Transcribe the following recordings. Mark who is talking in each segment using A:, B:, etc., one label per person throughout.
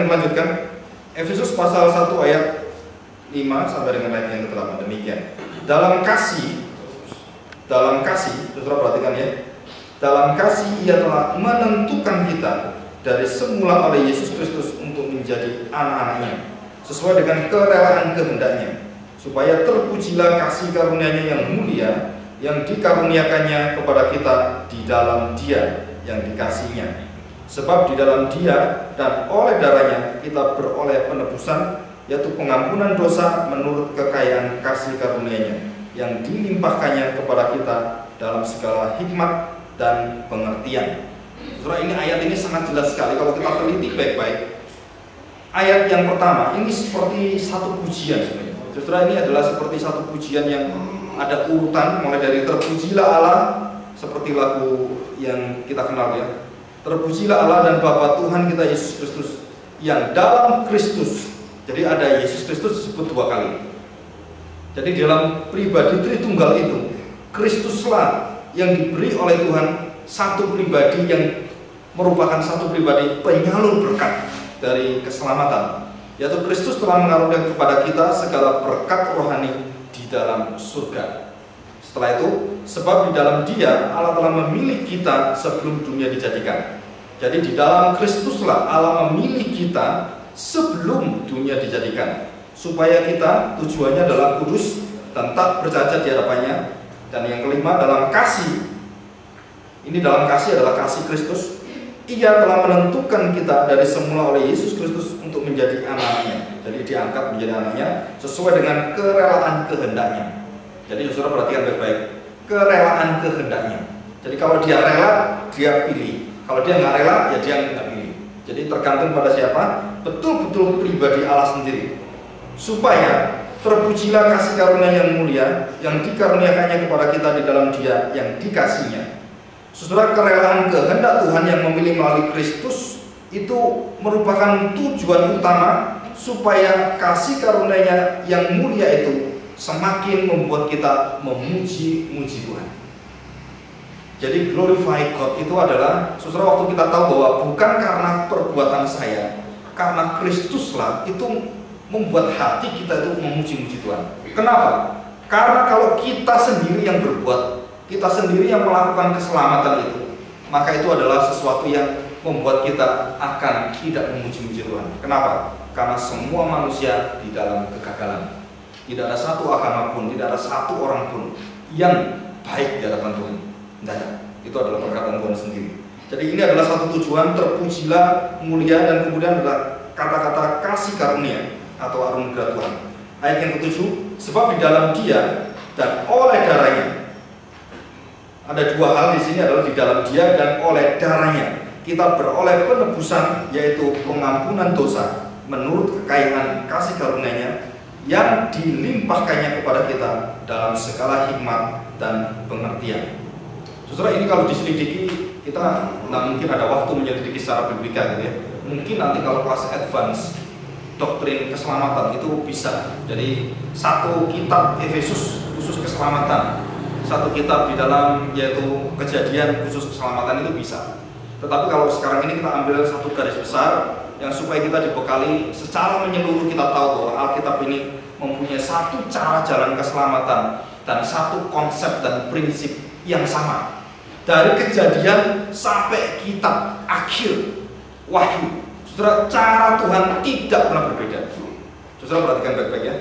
A: akan melanjutkan. Efesus pasal 1 ayat 5 sampai dengan ayat yang ke-8 demikian. Dalam kasih, saudara perhatikan ya. Dalam kasih ia telah menentukan kita dari semula oleh Yesus Kristus untuk menjadi anak-anaknya, sesuai dengan kerelaan kehendaknya, supaya terpujilah kasih karunia-Nya yang mulia, yang dikaruniakannya kepada kita di dalam Dia yang dikasihinya. Sebab di dalam Dia dan oleh darahnya kita beroleh penebusan, yaitu pengampunan dosa menurut kekayaan kasih karunia-Nya yang dilimpahkannya kepada kita dalam segala hikmat dan pengertian. Saudara, ini ayat ini sangat jelas sekali kalau kita teliti baik-baik. Ayat yang pertama ini seperti satu pujian sebenarnya. Saudara, ini adalah seperti satu pujian yang ada urutan, mulai dari terpujilah Allah, seperti lagu yang kita kenal ya. Terpujilah Allah dan Bapa Tuhan kita Yesus Kristus, yang dalam Kristus. Jadi ada Yesus Kristus disebut 2 kali. Jadi dalam pribadi Tritunggal itu, Kristuslah yang diberi oleh Tuhan satu pribadi yang merupakan satu pribadi penyalur berkat dari keselamatan, yaitu Kristus telah mengaruniakan kepada kita segala berkat rohani di dalam surga. Setelah itu, sebab di dalam Dia Allah telah memilih kita sebelum dunia dijadikan. Jadi di dalam Kristuslah Allah memilih kita sebelum dunia dijadikan, supaya kita tujuannya adalah kudus dan tak bercacat di hadapannya. Dan yang kelima, dalam kasih. Ini dalam kasih adalah kasih Kristus. Ia telah menentukan kita dari semula oleh Yesus Kristus untuk menjadi anak-anaknya. Jadi diangkat menjadi anaknya sesuai dengan kerelaan kehendaknya. Jadi saudara perhatikan baik-baik, kerelaan kehendaknya. Jadi kalau dia rela, dia pilih. Kalau dia nggak rela, ya dia nggak pilih. Jadi tergantung pada siapa, betul-betul pribadi Allah sendiri. Supaya terpujilah kasih karunia yang mulia, yang dikaruniakannya kepada kita di dalam Dia yang dikasihinya. Saudara, kerelaan kehendak Tuhan yang memilih melalui Kristus itu merupakan tujuan utama supaya kasih karunia-Nya yang mulia itu semakin membuat kita memuji-muji Tuhan. Jadi glorify God itu adalah, saudara, waktu kita tahu bahwa bukan karena perbuatan saya, karena Kristuslah itu membuat hati kita itu memuji-muji Tuhan. Kenapa? Karena kalau kita sendiri yang berbuat, kita sendiri yang melakukan keselamatan itu, maka itu adalah sesuatu yang membuat kita akan tidak memuji-muji Tuhan. Kenapa? Karena semua manusia di dalam kegagalan. Tidak ada satu agama pun, tidak ada satu orang pun yang baik di hadapan Tuhan. Tidak ada. Itu adalah perkataan Tuhan sendiri. Jadi ini adalah satu tujuan, terpujilah, mulia, dan kemudian adalah kata-kata kasih karunia atau anugerah Tuhan. Ayat yang ke-7, sebab di dalam Dia dan oleh darahnya. Ada dua hal di sini, adalah di dalam Dia dan oleh darahnya kita beroleh penebusan, yaitu pengampunan dosa menurut kekayaan kasih karunia-Nya yang dilimpahkannya kepada kita dalam segala hikmat dan pengertian. Saudara, ini kalau diselidiki kita nggak mungkin ada waktu menyelidiki secara biblika gitu ya. Mungkin nanti kalau kelas advance doktrin keselamatan itu bisa. Jadi satu kitab Efesus khusus keselamatan, satu kitab di dalam yaitu Kejadian khusus keselamatan itu bisa. Tetapi kalau sekarang ini kita ambil satu garis besar yang supaya kita dibekali secara menyeluruh, kita tahu bahwa Alkitab ini mempunyai satu cara jalan keselamatan dan satu konsep dan prinsip yang sama. Dari Kejadian sampai kitab akhir Wahyu, saudara, cara Tuhan tidak pernah berbeda. Saudara perhatikan baik-baik ya.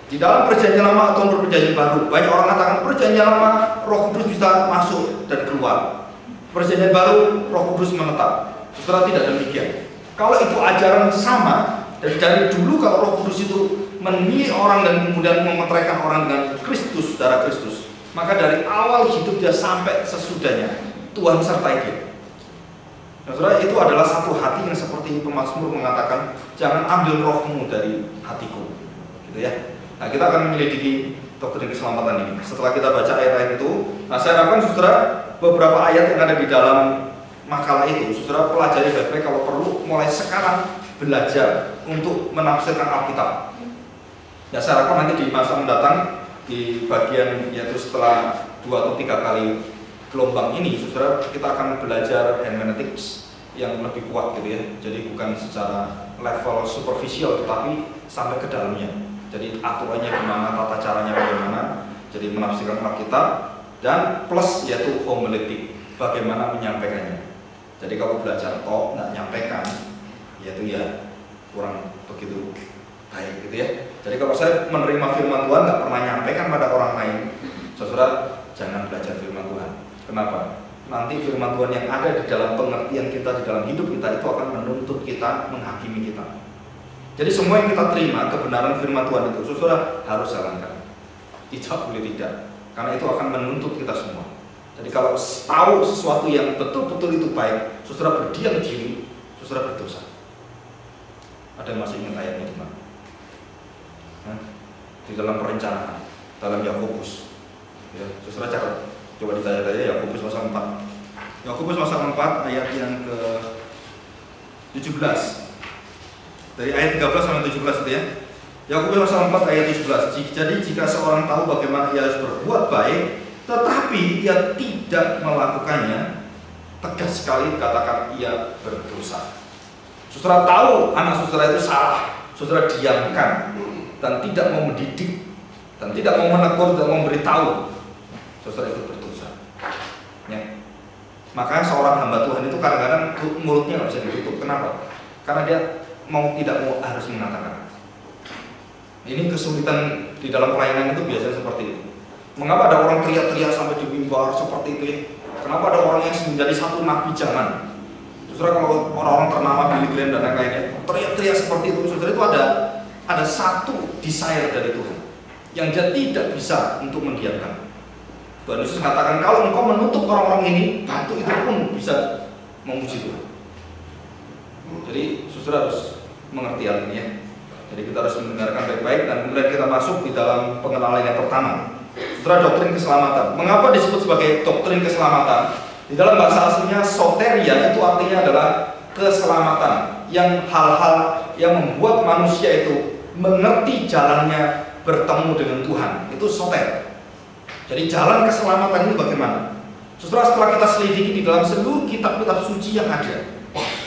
A: Di dalam Perjanjian Lama atau Perjanjian Baru, banyak orang katakan Perjanjian Lama Roh Kudus bisa masuk dan keluar. Perjanjian Baru Roh Kudus menetap. Saudara, tidak demikian. Kalau itu ajaran sama, dari dulu kalau Roh Kudus itu memilih orang dan kemudian memeteraikan orang dengan Kristus, darah Kristus, maka dari awal hidup dia sampai sesudahnya Tuhan sertai dia. Nah, saudara, itu adalah satu hati yang seperti pemazmur mengatakan, jangan ambil rohmu dari hatiku, gitu ya. Nah, kita akan menyelidiki doktrin keselamatan ini setelah kita baca ayat-ayat itu. Nah, saya harapkan saudara beberapa ayat yang ada di dalam makalah itu, saudara pelajari baik-baik, kalau perlu mulai sekarang belajar untuk menafsirkan Alkitab. Ya, saya harapkan nanti di masa mendatang di bagian yaitu setelah 2 atau 3 kali gelombang ini, saudara, kita akan belajar hermeneutics, yang lebih kuat gitu ya. Jadi bukan secara level superficial tetapi sampai ke dalamnya. Jadi aturannya gimana, tata caranya bagaimana, jadi menafsirkan Alkitab, dan plus yaitu homiletik, bagaimana menyampaikannya. Jadi kalau belajar kok nggak nyampaikan, yaitu ya kurang begitu baik gitu ya. Jadi kalau saya menerima firman Tuhan nggak pernah nyampaikan pada orang lain, saudara jangan belajar firman Tuhan. Kenapa? Nanti firman Tuhan yang ada di dalam pengertian kita, di dalam hidup kita itu akan menuntut kita, menghakimi kita. Jadi semua yang kita terima, kebenaran firman Tuhan itu, saudara harus jalankan. Tidak boleh tidak, karena itu akan menuntut kita semua. Jadi kalau tahu sesuatu yang betul-betul itu baik, saudara berdiam diri, saudara berdosa. Ada yang masih ingat ayatnya di mana? Di dalam perencanaan, dalam Yakobus. Ya, saudara catat. Coba ditanya-tanya Yakobus pasal 4. Yakobus pasal 4 ayat yang ke 17. Dari ayat 13 sampai 17 itu ya. Yakobus pasal 4 ayat 17. Jadi jika seorang tahu bagaimana ia harus berbuat baik, tetapi ia tidak melakukannya, tegas sekali dikatakan ia berdosa. Saudara tahu anak saudara itu salah, saudara diamkan dan tidak mau mendidik dan tidak mau menegur, tidak mau memberitahu, saudara itu berdosa. Ya. Makanya seorang hamba Tuhan itu kadang-kadang mulutnya nggak bisa ditutup. Kenapa? Karena dia tidak mau harus mengatakan. Ini kesulitan di dalam pelayanan itu biasanya seperti itu. Mengapa ada orang teriak-teriak sampai di mimbar seperti itu ya? Kenapa ada orang yang menjadi satu nabi zaman? Saudara, kalau orang-orang ternama Billy Graham dan lain-lainnya teriak-teriak seperti itu, saudara, itu ada satu desire dari Tuhan yang dia tidak bisa untuk mendiamkan. Tuhan Yesus katakan, kalau engkau menutup orang-orang ini, batu itu pun bisa memuji Tuhan. Jadi saudara harus mengerti hal ini ya. Jadi kita harus mendengarkan baik-baik dan kemudian kita masuk di dalam pengenalan yang pertama. Saudara, doktrin keselamatan. Mengapa disebut sebagai doktrin keselamatan? Di dalam bahasa aslinya soteria itu artinya adalah keselamatan, yang hal-hal yang membuat manusia itu mengerti jalannya bertemu dengan Tuhan. Itu soter. Jadi jalan keselamatan ini bagaimana? Saudara, setelah kita selidiki di dalam seluruh kitab-kitab suci yang ada,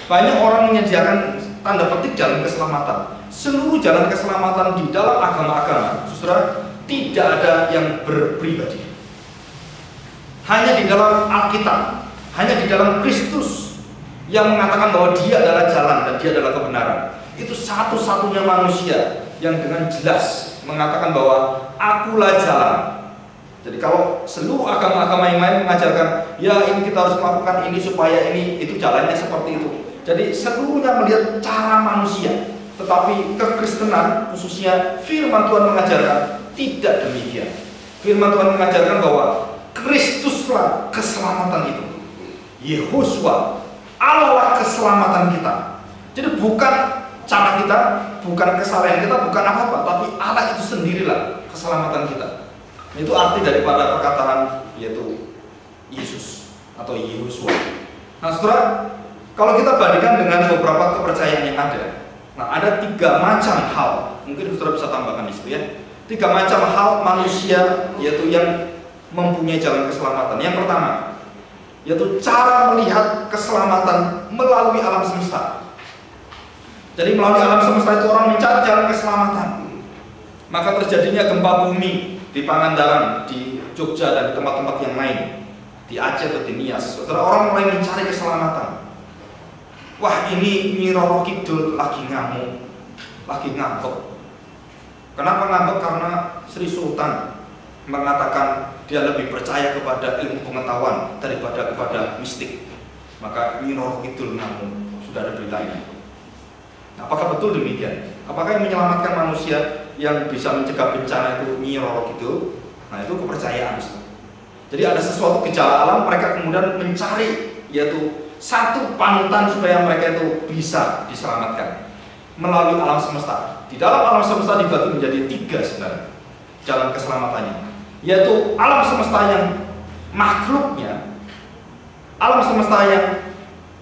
A: banyak orang menyediakan tanda petik jalan keselamatan. Seluruh jalan keselamatan di dalam agama-agama, saudara, tidak ada yang berpribadi. Hanya di dalam Alkitab, hanya di dalam Kristus yang mengatakan bahwa dia adalah jalan dan dia adalah kebenaran. Itu satu-satunya manusia yang dengan jelas mengatakan bahwa akulah jalan. Jadi kalau seluruh agama-agama yang lain mengajarkan, ya ini kita harus melakukan ini supaya ini, itu jalannya seperti itu. Jadi seluruhnya melihat cara manusia. Tetapi kekristenan, khususnya firman Tuhan mengajarkan tidak demikian. Firman Tuhan mengajarkan bahwa Kristuslah keselamatan itu. Yehosua, Allah keselamatan kita. Jadi bukan cara kita, bukan kesalahan kita, bukan apa-apa, tapi Allah itu sendirilah keselamatan kita. Itu arti daripada perkataan yaitu Yesus atau Yehosua. Nah, saudara, kalau kita bandingkan dengan beberapa kepercayaan yang ada, nah ada 3 macam hal, mungkin saudara bisa tambahkan di situ ya. 3 macam hal manusia yaitu yang mempunyai jalan keselamatan. Yang pertama, yaitu cara melihat keselamatan melalui alam semesta. Jadi melalui alam semesta itu orang mencari jalan keselamatan. Maka terjadinya gempa bumi di Pangandaran, di Jogja dan di tempat-tempat yang lain, di Aceh atau di Nias. Saudara, orang mulai mencari keselamatan. Wah, ini Nyi Roro Kidul lagi ngamuk, lagi ngambek. Kenapa ngambek? Karena Sri Sultan mengatakan dia lebih percaya kepada ilmu pengetahuan daripada kepada mistik. Maka Nyi Roro Kidul ngamuk. Sudah ada beritanya. Nah, apakah betul demikian? Apakah yang menyelamatkan manusia yang bisa mencegah bencana itu Nyi Roro Kidul? Nah, itu kepercayaan. Jadi ada sesuatu gejala alam, mereka kemudian mencari yaitu satu panutan supaya mereka itu bisa diselamatkan melalui alam semesta. Di dalam alam semesta dibagi menjadi 3 sebenarnya jalan keselamatannya, yaitu alam semesta yang makhluknya, alam semesta yang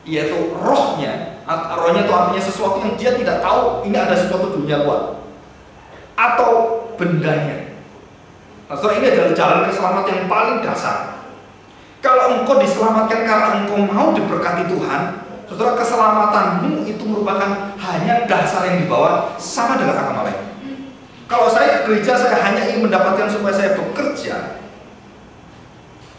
A: yaitu rohnya. Rohnya itu artinya sesuatu yang dia tidak tahu ini ada sesuatu dunia luar, atau bendanya. Nah, saudara, ini adalah jalan keselamatan yang paling dasar. Kalau engkau diselamatkan karena engkau mau diberkati Tuhan, Saudara, keselamatanmu itu merupakan hanya dasar yang dibawa sama dengan agama lain. Kalau saya ke gereja, saya hanya ingin mendapatkan supaya saya bekerja,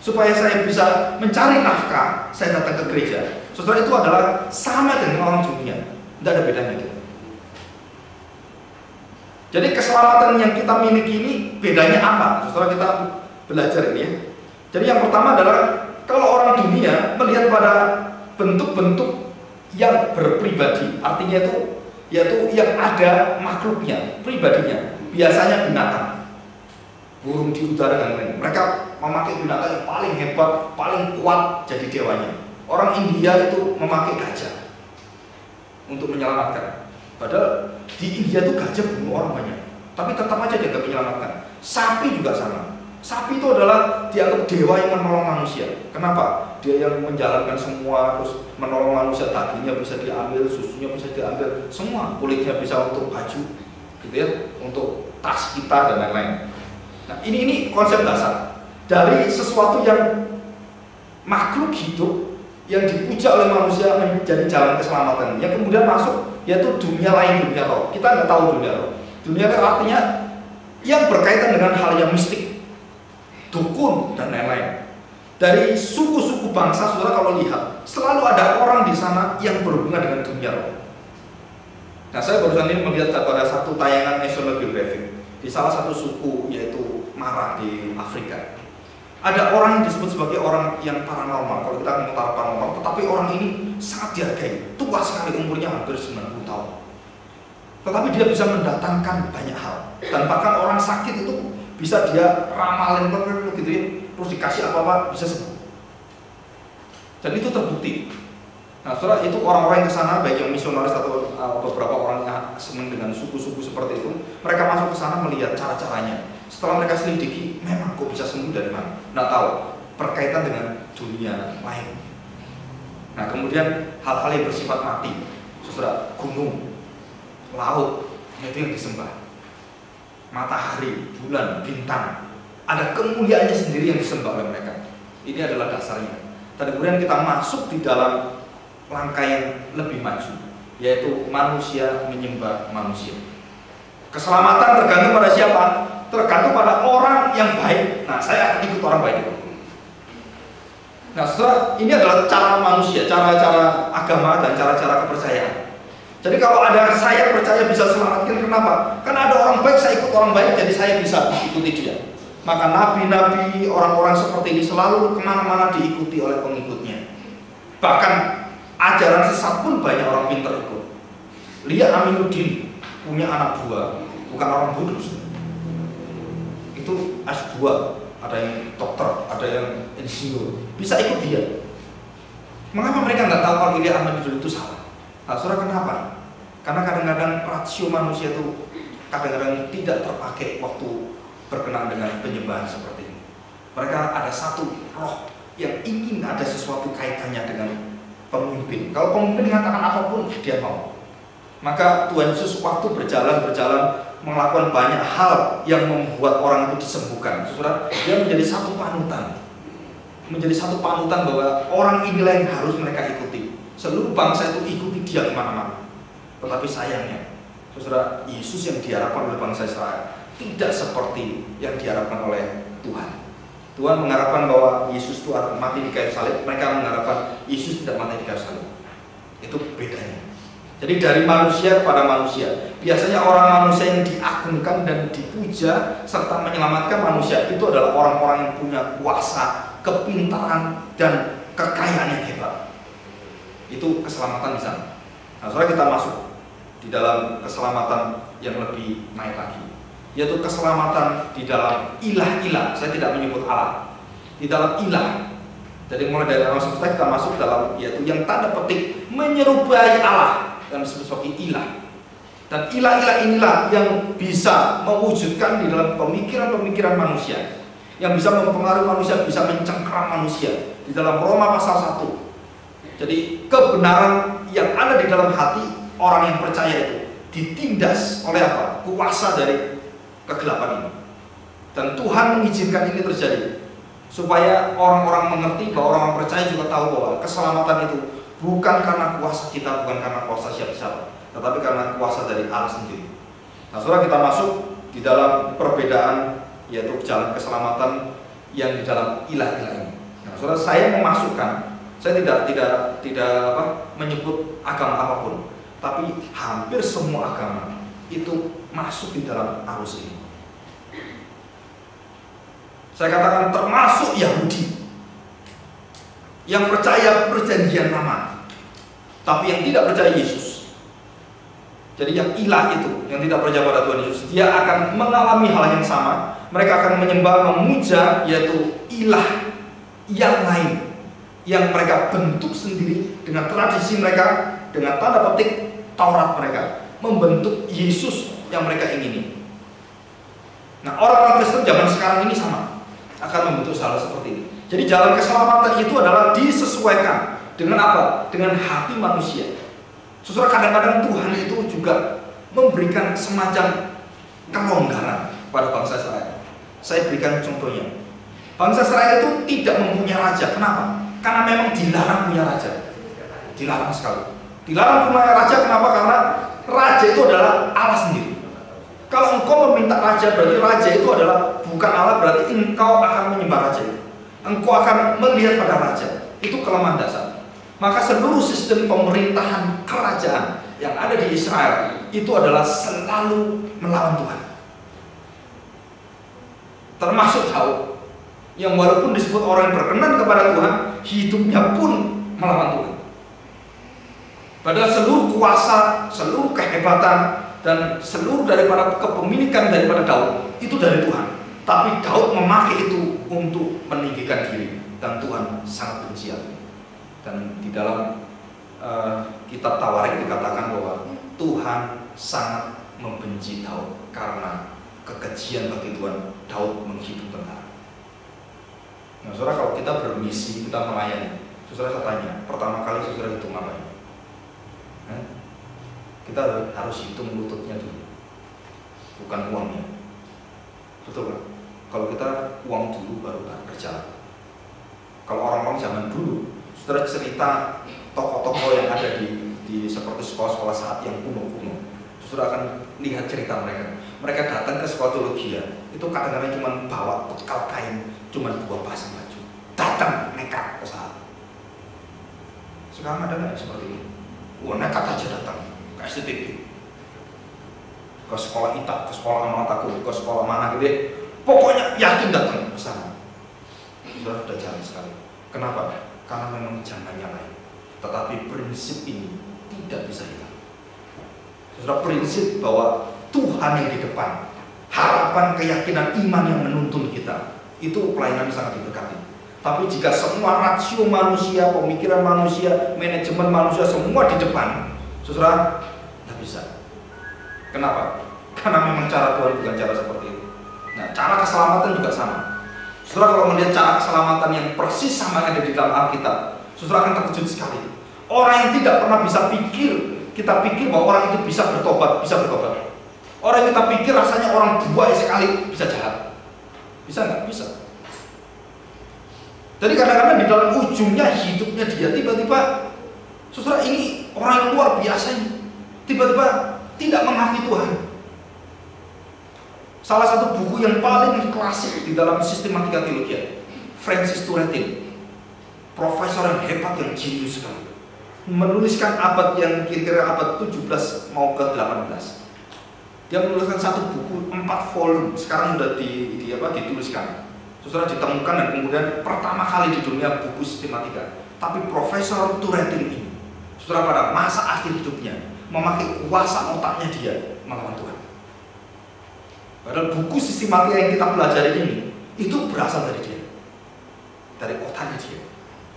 A: supaya saya bisa mencari nafkah, saya datang ke gereja. Saudara, itu adalah sama dengan orang dunia, tidak ada bedanya gitu. Jadi keselamatan yang kita miliki ini bedanya apa? Saudara, kita belajar ini ya. Jadi yang pertama adalah kalau orang dunia melihat pada bentuk-bentuk yang berpribadi, artinya itu yaitu yang ada makhluknya, pribadinya, biasanya binatang, burung di udara dan lain-lain. Mereka memakai binatang yang paling hebat, paling kuat jadi dewanya. Orang India itu memakai gajah untuk menyelamatkan. Padahal di India itu gajah bunuh orang banyak, tapi tetap aja dia nggak menyelamatkan. Sapi juga sama. Sapi itu adalah dianggap dewa yang menolong manusia. Kenapa? Dia yang menjalankan semua, terus menolong manusia, dagingnya bisa diambil, susunya bisa diambil, semua, kulitnya bisa untuk baju, gitu ya, untuk tas kita dan lain-lain. Nah, ini konsep dasar dari sesuatu yang makhluk hidup yang dipuja oleh manusia menjadi jalan keselamatan. Yang kemudian masuk yaitu dunia lain, dunia roh. Kita nggak tahu dunia roh. Dunia roh artinya yang berkaitan dengan hal yang mistik, dukun dan lain-lain. Dari suku-suku bangsa, saudara kalau lihat, selalu ada orang di sana yang berhubungan dengan dunia roh. Nah, saya barusan ini melihat pada satu tayangan National Geographic di salah satu suku yaitu Mara di Afrika. Ada orang yang disebut sebagai orang yang paranormal, kalau kita ngomong paranormal, tetapi orang ini sangat dihargai, tua sekali, umurnya hampir 90 tahun. Tetapi dia bisa mendatangkan banyak hal, dan bahkan orang sakit itu bisa dia ramalin gitu ya, terus dikasih apa-apa bisa sembuh. Dan itu terbukti. Nah, saudara, itu orang-orang yang ke sana, baik yang misionaris atau beberapa orang yang senang dengan suku-suku seperti itu, mereka masuk ke sana melihat cara-caranya. Setelah mereka selidiki, memang kok bisa sembuh dari mana? Nggak tahu, berkaitan dengan dunia lain. Nah, kemudian hal-hal yang bersifat mati, saudara, gunung, laut, itu yang disembah. Matahari, bulan, bintang, ada kemuliaannya sendiri yang disembah oleh mereka. Ini adalah dasarnya. Dan kemudian kita masuk di dalam langkah yang lebih maju, yaitu manusia menyembah manusia. Keselamatan tergantung pada siapa? Tergantung pada orang yang baik. Nah, saya akan ikut orang baik itu. Nah, setelah ini adalah cara manusia, cara-cara agama dan cara-cara kepercayaan. Jadi kalau ada saya percaya bisa selamatkan, kenapa? Karena ada orang baik, saya ikut orang baik, jadi saya bisa ikuti dia. Maka nabi-nabi, orang-orang seperti ini selalu kemana-mana diikuti oleh pengikutnya. Bahkan ajaran sesat pun banyak orang pintar ikut. Lihat Aminuddin punya anak buah, bukan orang bodoh. Itu S2, ada yang dokter, ada yang insinyur, bisa ikut dia. Mengapa mereka nggak tahu kalau Ilya Aminuddin itu salah? Nah, saudara, kenapa? Karena kadang-kadang rasio manusia itu kadang-kadang tidak terpakai waktu berkenaan dengan penyembahan seperti ini. Mereka ada satu roh yang ingin ada sesuatu kaitannya dengan pemimpin. Kalau pemimpin mengatakan apapun, dia mau. Maka Tuhan Yesus waktu berjalan melakukan banyak hal yang membuat orang itu disembuhkan. Saudara, dia menjadi satu panutan. Menjadi satu panutan bahwa orang inilah yang harus mereka ikuti. Seluruh bangsa itu ikuti dia kemana-mana. Tetapi sayangnya, saudara, Yesus yang diharapkan oleh bangsa Israel tidak seperti yang diharapkan oleh Tuhan. Tuhan mengharapkan bahwa Yesus itu akan mati di kayu salib. Mereka mengharapkan Yesus tidak mati di kayu salib. Itu bedanya. Jadi dari manusia kepada manusia. Biasanya orang manusia yang diagungkan dan dipuja serta menyelamatkan manusia itu adalah orang-orang yang punya kuasa, kepintaran, dan kekayaan yang hebat. Itu keselamatan di sana. Nah, saudara, kita masuk di dalam keselamatan yang lebih naik lagi, yaitu keselamatan di dalam ilah-ilah. Saya tidak menyebut Allah. Di dalam ilah. Jadi mulai dari alam semesta kita masuk dalam yaitu yang tanda petik menyerupai Allah dan disebut sebagai ilah. Dan ilah-ilah inilah yang bisa mewujudkan di dalam pemikiran-pemikiran manusia, yang bisa mempengaruhi manusia, bisa mencengkeram manusia. Di dalam Roma pasal 1. Jadi kebenaran yang ada di dalam hati orang yang percaya itu ditindas oleh apa? Kuasa dari kegelapan ini. Dan Tuhan mengizinkan ini terjadi supaya orang-orang mengerti, bahwa orang-orang percaya juga tahu bahwa keselamatan itu Bukan karena kuasa kita, bukan karena kuasa siapa-siapa, tetapi karena kuasa dari Allah sendiri. Nah, saudara, kita masuk di dalam perbedaan, yaitu jalan keselamatan yang di dalam ilah-ilah ini. Nah, saudara, saya memasukkan, saya tidak menyebut agama apapun, tapi hampir semua agama itu masuk di dalam arus ini. Saya katakan termasuk Yahudi yang percaya perjanjian lama, tapi yang tidak percaya Yesus. Jadi yang ilah itu, yang tidak percaya pada Tuhan Yesus, dia akan mengalami hal yang sama. Mereka akan menyembah, memuja, yaitu ilah yang lain, yang mereka bentuk sendiri dengan tradisi mereka, dengan tanda petik Taurat mereka, membentuk Yesus yang mereka ingini. Nah, orang-orang Kristen zaman sekarang ini sama, akan membentuk hal seperti ini. Jadi jalan keselamatan itu adalah disesuaikan dengan apa? Dengan hati manusia. Saudara, kadang-kadang Tuhan itu juga memberikan semacam kelonggaran pada bangsa Israel. Saya berikan contohnya. Bangsa Israel itu tidak mempunyai raja. Kenapa? Karena memang dilarang punya raja. Dilarang sekali. Dilarang punya raja, kenapa? Karena raja itu adalah Allah sendiri. Kalau engkau meminta raja, berarti raja itu adalah bukan Allah, berarti engkau akan menyembah raja itu. Engkau akan melihat pada raja. Itu kelemahan dasar. Maka seluruh sistem pemerintahan kerajaan yang ada di Israel itu adalah selalu melawan Tuhan. Termasuk Daud, yang walaupun disebut orang yang berkenan kepada Tuhan, hidupnya pun melawan Tuhan. Padahal seluruh kuasa, seluruh kehebatan, dan seluruh daripada kepemilikan daripada Daud itu dari Tuhan. Tapi Daud memakai itu untuk meninggikan diri, dan Tuhan sangat benci. Dan di dalam kitab Tawarik dikatakan bahwa Tuhan sangat membenci Daud karena kekejian bagi Tuhan Daud menghidup tentara. Nah, saudara, kalau kita bermisi, kita melayani, saudara, saya tanya, pertama kali saudara hitung apa ya? Kita harus hitung lututnya dulu, bukan uangnya. Betul kan? Kalau kita uang dulu baru berjalan. Kalau orang-orang zaman dulu, saudara cerita tokoh-tokoh yang ada di seperti sekolah-sekolah saat yang kuno-kuno, saudara akan lihat cerita mereka. Mereka datang ke sekolah teologi, itu kadang-kadang cuma bawa bekal kain, cuma 2 pasang baju, datang nekat ke saat. Sekarang ada nggak seperti ini? Wah, nekat aja datang ke STTB, ke sekolah ITA, ke sekolah amal takut, ke sekolah mana gitu, pokoknya yakin datang ke sana. Sudah jalan sekali. Kenapa? Karena memang zamannya lain. Tetapi prinsip ini tidak bisa hilang. Sudah prinsip bahwa Tuhan yang di depan, harapan, keyakinan, iman yang menuntun kita, itu pelayanan sangat diberkati. Tapi jika semua rasio manusia, pemikiran manusia, manajemen manusia semua di depan, saudara, tidak bisa. Kenapa? Karena memang cara Tuhan bukan cara seperti itu. Nah, cara keselamatan juga sama. Saudara, kalau melihat cara keselamatan yang persis sama yang ada di dalam Alkitab, saudara akan terkejut sekali. Orang yang tidak pernah bisa pikir, kita pikir bahwa orang itu bisa bertobat, bisa bertobat. Orang yang kita pikir rasanya orang buai sekali, bisa jahat. Bisa nggak? Bisa. Jadi kadang-kadang di dalam ujungnya hidupnya dia tiba-tiba, saudara, ini orang yang luar biasa ini, tiba-tiba tidak mengasihi Tuhan. Salah satu buku yang paling klasik di dalam sistematika teologi, Francis Turretin, profesor yang hebat, yang jenius sekali, menuliskan abad yang kira-kira abad 17 mau ke 18. Dia menuliskan satu buku 4 volume, sekarang sudah dituliskan. Saudara, ditemukan dan kemudian pertama kali di dunia buku sistematika. Tapi Profesor Turretin ini, saudara, pada masa akhir hidupnya memakai kuasa otaknya dia melawan Tuhan. Padahal buku sistematika yang kita pelajari ini itu berasal dari dia, dari otaknya dia.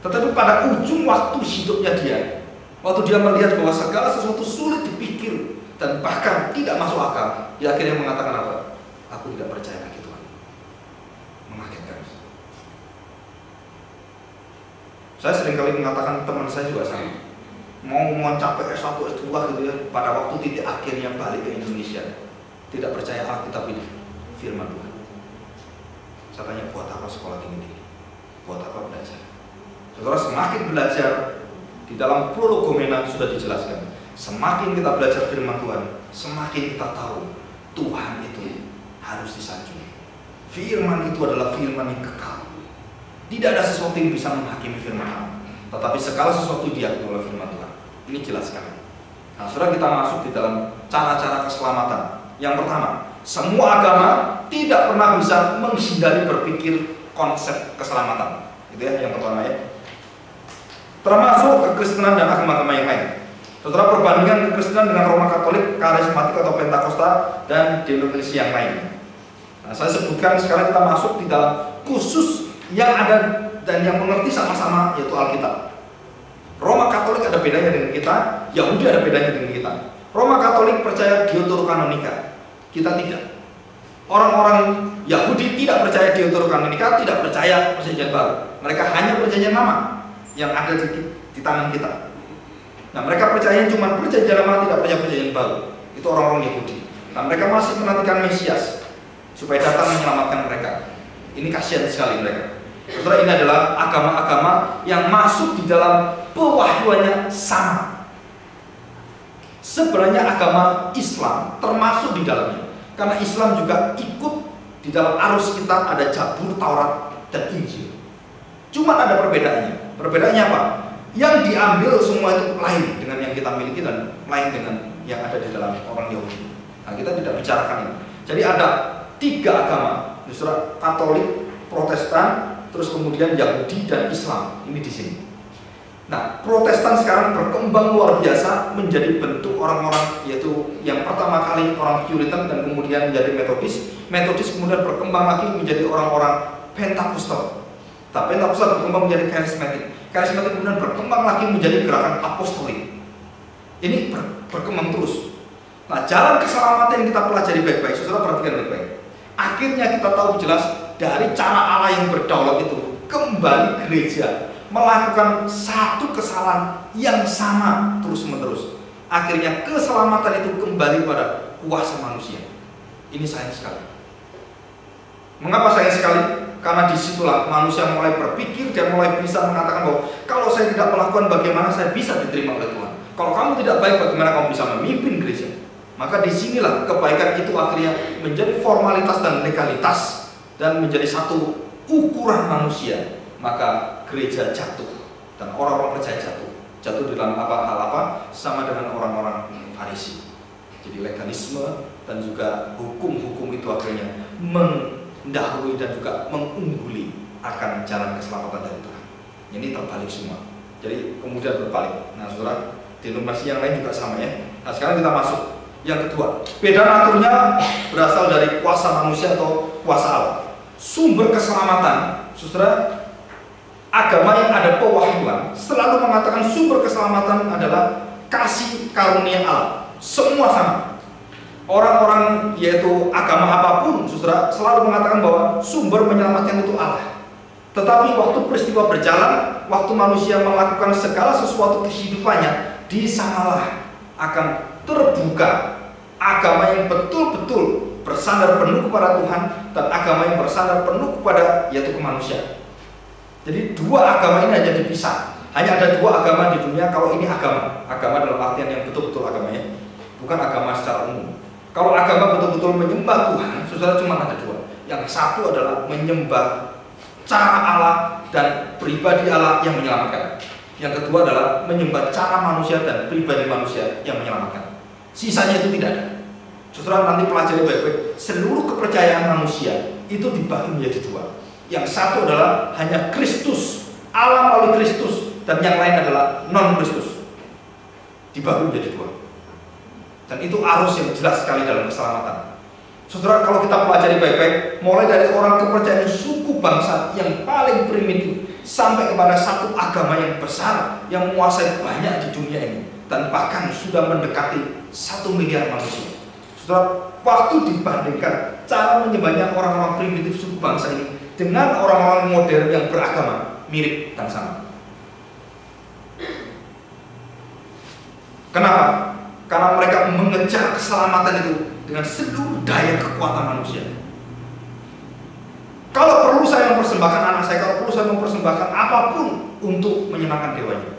A: Tetapi pada ujung waktu hidupnya dia, waktu dia melihat bahwa segala sesuatu sulit dipikir dan bahkan tidak masuk akal, dia akhirnya mengatakan apa? Aku tidak percaya lagi Tuhan. Mengagetkan. Saya seringkali mengatakan, teman saya juga sama, mau mencapai S1, S2 gitu ya, pada waktu titik akhirnya balik ke Indonesia, tidak percaya Alkitab ini, firman Tuhan. Saya tanya, buat apa sekolah tinggi? Buat apa belajar? Saudara, semakin belajar, Di dalam Prolegomena sudah dijelaskan. Semakin kita belajar firman Tuhan, semakin kita tahu Tuhan itu harus disanjung. Firman itu adalah firman yang kekal. Tidak ada sesuatu yang bisa menghakimi firman Allah, tetapi segala sesuatu diakui oleh firman Tuhan. Ini jelas sekali. Nah, saudara, kita masuk di dalam cara-cara keselamatan. Yang pertama, semua agama tidak pernah bisa menghindari berpikir konsep keselamatan. Itu ya yang pertama ya. Termasuk kekristenan dan agama-agama yang lain. Saudara, perbandingan kekristenan dengan Roma Katolik, karismatik atau Pentakosta dan denominasi yang lain. Nah, saya sebutkan sekarang kita masuk di dalam khusus yang ada dan yang mengerti sama-sama, yaitu Alkitab. Roma Katolik ada bedanya dengan kita, Yahudi ada bedanya dengan kita. Roma Katolik percaya Deuterokanonika, kita tidak. Orang-orang Yahudi tidak percaya Deuterokanonika, tidak percaya perjanjian baru. Mereka hanya perjanjian lama yang ada di tangan kita. Nah, mereka percaya cuma perjanjian lama, tidak percaya perjanjian baru. Itu orang-orang Yahudi. Nah, mereka masih menantikan Mesias supaya datang menyelamatkan mereka. Ini kasihan sekali mereka. Saudara, ini adalah agama-agama yang masuk di dalam pewahyuannya sama. Sebenarnya agama Islam termasuk di dalamnya, karena Islam juga ikut di dalam arus kita, ada Zabur, Taurat, dan Injil. Cuma ada perbedaannya. Perbedaannya apa? Yang diambil semua itu lain dengan yang kita miliki dan lain dengan yang ada di dalam orang Yahudi. Nah, kita tidak bicarakan ini. Jadi ada 3 agama, saudara, Katolik, Protestan, terus kemudian Yahudi dan Islam. Ini di sini. Nah, Protestan sekarang berkembang luar biasa menjadi bentuk orang-orang, yaitu yang pertama kali orang Puritan dan kemudian menjadi Metodis. Metodis kemudian berkembang lagi menjadi orang-orang Pentakostal. Tapi Pentakostal berkembang menjadi karismatik. Karismatik kemudian berkembang lagi menjadi gerakan apostolik. Ini berkembang terus. Nah, jalan keselamatan yang kita pelajari baik-baik, saudara perhatikan baik-baik. Akhirnya kita tahu jelas dari cara Allah yang berdaulat itu, kembali gereja melakukan satu kesalahan yang sama terus-menerus. Akhirnya keselamatan itu kembali pada kuasa manusia. Ini sayang sekali. Mengapa sayang sekali? Karena disitulah manusia mulai berpikir dan mulai bisa mengatakan bahwa kalau saya tidak melakukan, bagaimana saya bisa diterima oleh Tuhan? Kalau kamu tidak baik, bagaimana kamu bisa memimpin gereja? Maka disinilah kebaikan itu akhirnya menjadi formalitas dan legalitas dan menjadi satu ukuran manusia. Maka gereja jatuh dan orang-orang percaya jatuh di dalam hal apa? Sama dengan orang-orang Farisi. Jadi legalisme dan juga hukum-hukum itu akhirnya mendahului dan juga mengungguli akan jalan keselamatan dari Tuhan. Ini terbalik semua. Jadi kemudian berbalik. Nah, saudara, denominasi yang lain juga sama ya. Nah, sekarang kita masuk yang kedua. Beda naturnya berasal dari kuasa manusia atau kuasa Allah. Sumber keselamatan, saudara, agama yang ada pewahyuan selalu mengatakan sumber keselamatan adalah kasih karunia Allah. Semua sama. Orang-orang yaitu agama apapun, saudara, selalu mengatakan bahwa sumber menyelamatkan itu Allah. Tetapi waktu peristiwa berjalan, waktu manusia melakukan segala sesuatu kehidupannya, di sanalah akan terbuka agama yang betul-betul bersandar penuh kepada Tuhan dan agama yang bersandar penuh kepada yaitu kemanusiaan. Jadi 2 agama ini hanya dipisah. Hanya ada 2 agama di dunia kalau ini agama. Agama dalam artian yang betul-betul agamanya, bukan agama secara umum. Kalau agama betul-betul menyembah Tuhan, saudara, cuma ada 2. Yang satu adalah menyembah cara Allah dan pribadi Allah yang menyelamatkan. Yang kedua adalah menyembah cara manusia dan pribadi manusia yang menyelamatkan. Sisanya itu tidak ada. Saudara, nanti pelajari baik-baik. Seluruh kepercayaan manusia itu dibagi menjadi 2. Yang satu adalah hanya Kristus, Allah melalui Kristus, dan yang lain adalah non-Kristus. Dibagi menjadi 2. Dan itu arus yang jelas sekali dalam keselamatan. Saudara, kalau kita pelajari baik-baik, mulai dari orang kepercayaan suku bangsa yang paling primitif sampai kepada satu agama yang besar yang menguasai banyak di dunia ini dan bahkan sudah mendekati 1 miliar manusia. Saudara, waktu dibandingkan cara menyembahnya orang-orang primitif suku bangsa ini dengan orang-orang modern yang beragama, mirip dan sama. Kenapa? Karena mereka mengejar keselamatan itu dengan seluruh daya kekuatan manusia. Kalau perlu saya mempersembahkan anak saya, kalau perlu saya mempersembahkan apapun untuk menyenangkan dewanya.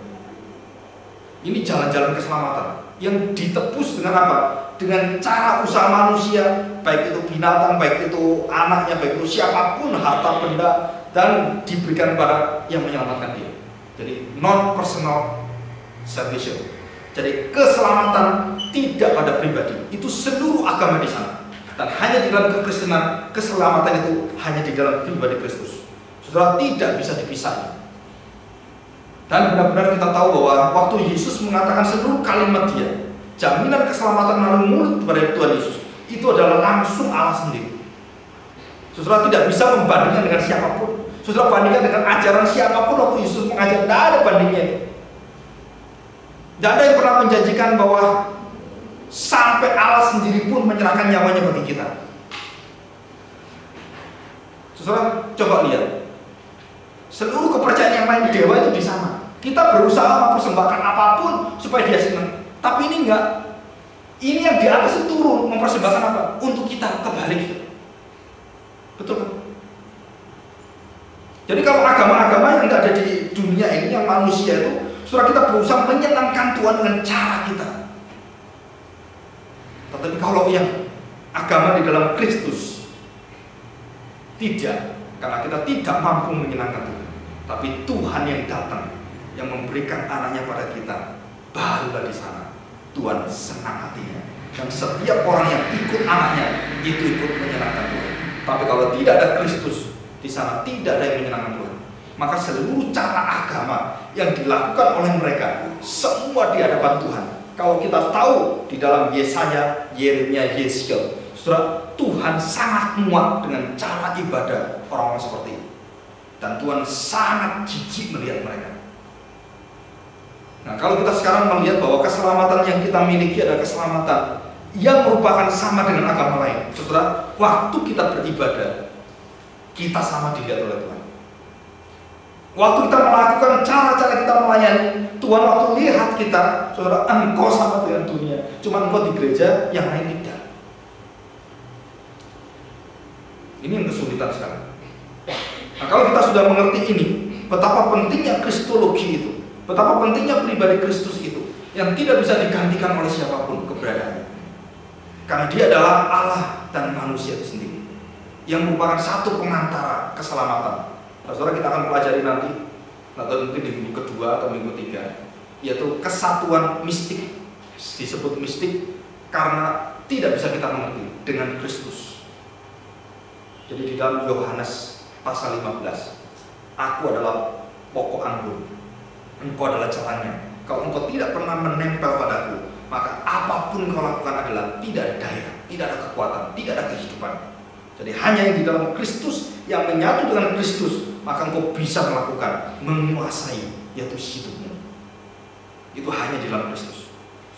A: Ini jalan-jalan keselamatan yang ditebus dengan apa? Dengan cara usaha manusia, baik itu binatang, baik itu anaknya, baik itu siapapun, harta benda, dan diberikan kepada yang menyelamatkan dia. Jadi non-personal salvation. Jadi keselamatan tidak pada pribadi, itu seluruh agama di sana. Dan hanya di dalam kekristenan, keselamatan itu hanya di dalam pribadi Kristus. Saudara, tidak bisa dipisah. Dan benar-benar kita tahu bahwa waktu Yesus mengatakan seluruh kalimat dia, jaminan keselamatan melalui mulut kepada Tuhan Yesus, itu adalah langsung Allah sendiri. Saudara tidak bisa membandingkan dengan siapapun. Saudara bandingkan dengan ajaran siapapun waktu Yesus mengajar, tidak ada bandingnya. Tidak ada yang pernah menjanjikan bahwa sampai Allah sendiri pun menyerahkan nyawanya bagi kita. Saudara coba lihat, seluruh kepercayaan yang lain dewa itu di sana. Kita berusaha mempersembahkan apapun supaya dia senang. Tapi ini enggak. Ini yang di atas itu turun mempersembahkan apa? Untuk kita, kebalik. Betul kan? Jadi kalau agama-agama yang ada di dunia ini, yang manusia itu, saudara, kita berusaha menyenangkan Tuhan dengan cara kita. Tetapi kalau yang agama di dalam Kristus, tidak. Karena kita tidak mampu menyenangkan Tuhan. Tapi Tuhan yang datang, yang memberikan anaknya pada kita, barulah di sana Tuhan senang hatinya. Dan setiap orang yang ikut anaknya itu ikut menyenangkan Tuhan. Tapi kalau tidak ada Kristus di sana, tidak ada yang menyenangkan Tuhan. Maka seluruh cara agama yang dilakukan oleh mereka semua di hadapan Tuhan. Kalau kita tahu di dalam Yesaya, Yeremia, Yeskiel, saudara, Tuhan sangat muak dengan cara ibadah orang-orang seperti itu. Dan Tuhan sangat jijik melihat mereka. Nah, kalau kita sekarang melihat bahwa keselamatan yang kita miliki adalah keselamatan yang merupakan sama dengan agama lain. Saudara, waktu kita beribadah, kita sama dilihat oleh Tuhan. Waktu kita melakukan cara-cara kita melayani, Tuhan waktu lihat kita, saudara, engkau sama dengan dunia. Cuma engkau di gereja, yang lain tidak. Ini yang kesulitan sekarang. Nah, kalau kita sudah mengerti ini, betapa pentingnya kristologi itu, betapa pentingnya pribadi Kristus itu, yang tidak bisa digantikan oleh siapapun keberadaannya. Karena dia adalah Allah dan manusia itu sendiri, yang merupakan satu pengantara keselamatan. Nah, saudara, kita akan pelajari nanti, atau mungkin di minggu kedua atau minggu tiga, yaitu kesatuan mistik. Disebut mistik karena tidak bisa kita mengerti dengan Kristus. Jadi di dalam Yohanes pasal 15, aku adalah pokok anggur, engkau adalah caranya. Kalau engkau tidak pernah menempel padaku, maka apapun kau lakukan adalah tidak ada daya, tidak ada kekuatan, tidak ada kehidupan. Jadi hanya yang di dalam Kristus, yang menyatu dengan Kristus, maka engkau bisa melakukan, menguasai, yaitu hidupmu. Itu hanya di dalam Kristus.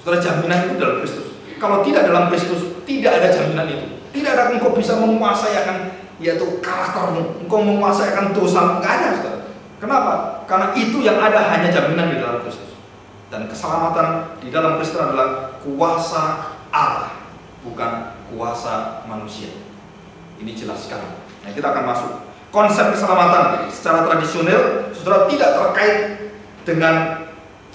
A: Saudara, jaminan itu dalam Kristus. Kalau tidak dalam Kristus, tidak ada jaminan itu. Tidak ada engkau bisa menguasai akan, yaitu karaktermu, engkau menguasai akan dosa, enggak ada, saudara. Kenapa? Karena itu yang ada hanya jaminan di dalam Kristus. Dan keselamatan di dalam Kristus adalah kuasa Allah, bukan kuasa manusia. Ini jelas sekali. Nah, kita akan masuk konsep keselamatan secara tradisional, saudara, tidak terkait dengan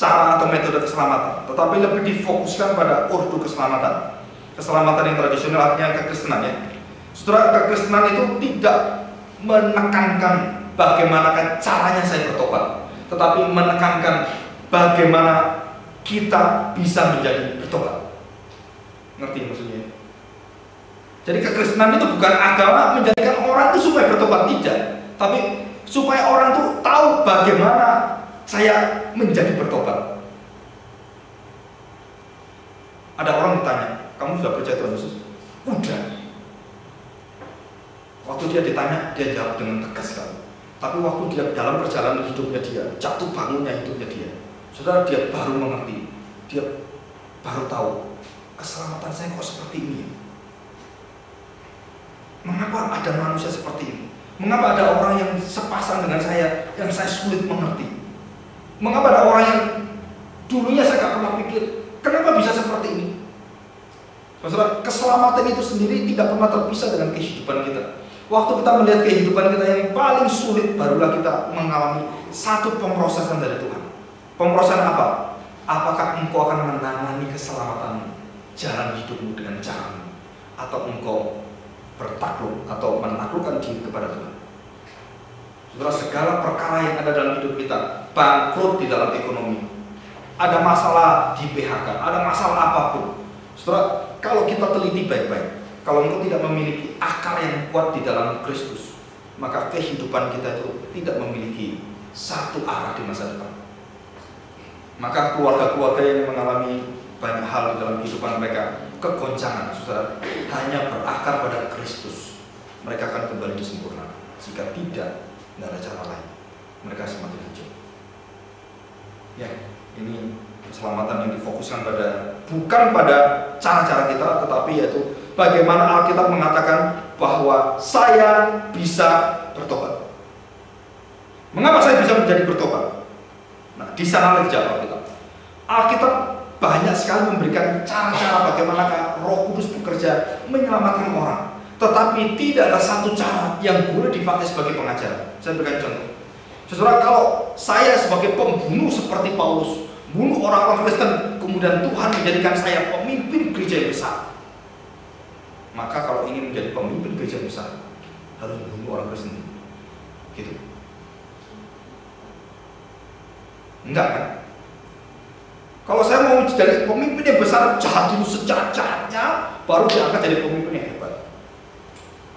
A: cara atau metode keselamatan, tetapi lebih difokuskan pada urdu keselamatan. Keselamatan yang tradisional artinya kekristenan, ya. Saudara, kekristenan itu tidak menekankan bagaimana caranya saya bertobat, tetapi menekankan bagaimana kita bisa menjadi bertobat. Ngerti maksudnya? Jadi kekristenan itu bukan agama menjadikan orang itu supaya bertobat, tidak, tapi supaya orang itu tahu bagaimana saya menjadi bertobat. Ada orang ditanya, kamu sudah percaya Tuhan Yesus? Udah. Waktu dia ditanya, dia jawab dengan tegas sekali. Tapi waktu dia dalam perjalanan hidupnya dia, jatuh bangunnya hidupnya dia, saudara, dia baru mengerti, dia baru tahu keselamatan saya kok seperti ini. Mengapa ada manusia seperti ini? Mengapa ada orang yang sepasang dengan saya yang saya sulit mengerti? Mengapa ada orang yang dulunya saya gak pernah pikir, kenapa bisa seperti ini? Saudara, keselamatan itu sendiri tidak pernah terpisah dengan kehidupan kita. Waktu kita melihat kehidupan kita yang paling sulit, barulah kita mengalami satu pemrosesan dari Tuhan. Pemrosesan apa? Apakah engkau akan menangani keselamatan jalan hidupmu dengan caramu, atau engkau bertakluk atau menaklukkan diri kepada Tuhan? Saudara, segala perkara yang ada dalam hidup kita, bangkrut di dalam ekonomi, ada masalah di PHK, ada masalah apapun, saudara, kalau kita teliti baik-baik, kalau engkau tidak memiliki akar yang kuat di dalam Kristus, maka kehidupan kita itu tidak memiliki satu arah di masa depan. Maka keluarga-keluarga yang mengalami banyak hal di dalam kehidupan mereka, kegoncangan, saudara, hanya berakar pada Kristus, mereka akan kembali disempurnakan. Jika tidak ada cara lain, mereka semakin hancur. Ya, ini keselamatan yang difokuskan bukan pada cara-cara kita, tetapi yaitu bagaimana Alkitab mengatakan bahwa saya bisa bertobat. Mengapa saya bisa menjadi bertobat? Nah, di sana dijawab Alkitab. Alkitab banyak sekali memberikan cara-cara bagaimana Roh Kudus bekerja menyelamatkan orang. Tetapi tidak ada satu cara yang boleh dipakai sebagai pengajaran. Saya berikan contoh. Saudara, kalau saya sebagai pembunuh seperti Paulus, bunuh orang-orang Kristen, kemudian Tuhan menjadikan saya pemimpin gereja yang besar, maka kalau ingin menjadi pemimpin gereja yang besar, harus membunuh orang Kristen. Gitu. Enggak kan? Kalau saya mau jadi pemimpin yang besar, jahat dulu sejahat-jahatnya, baru diangkat jadi pemimpin yang hebat.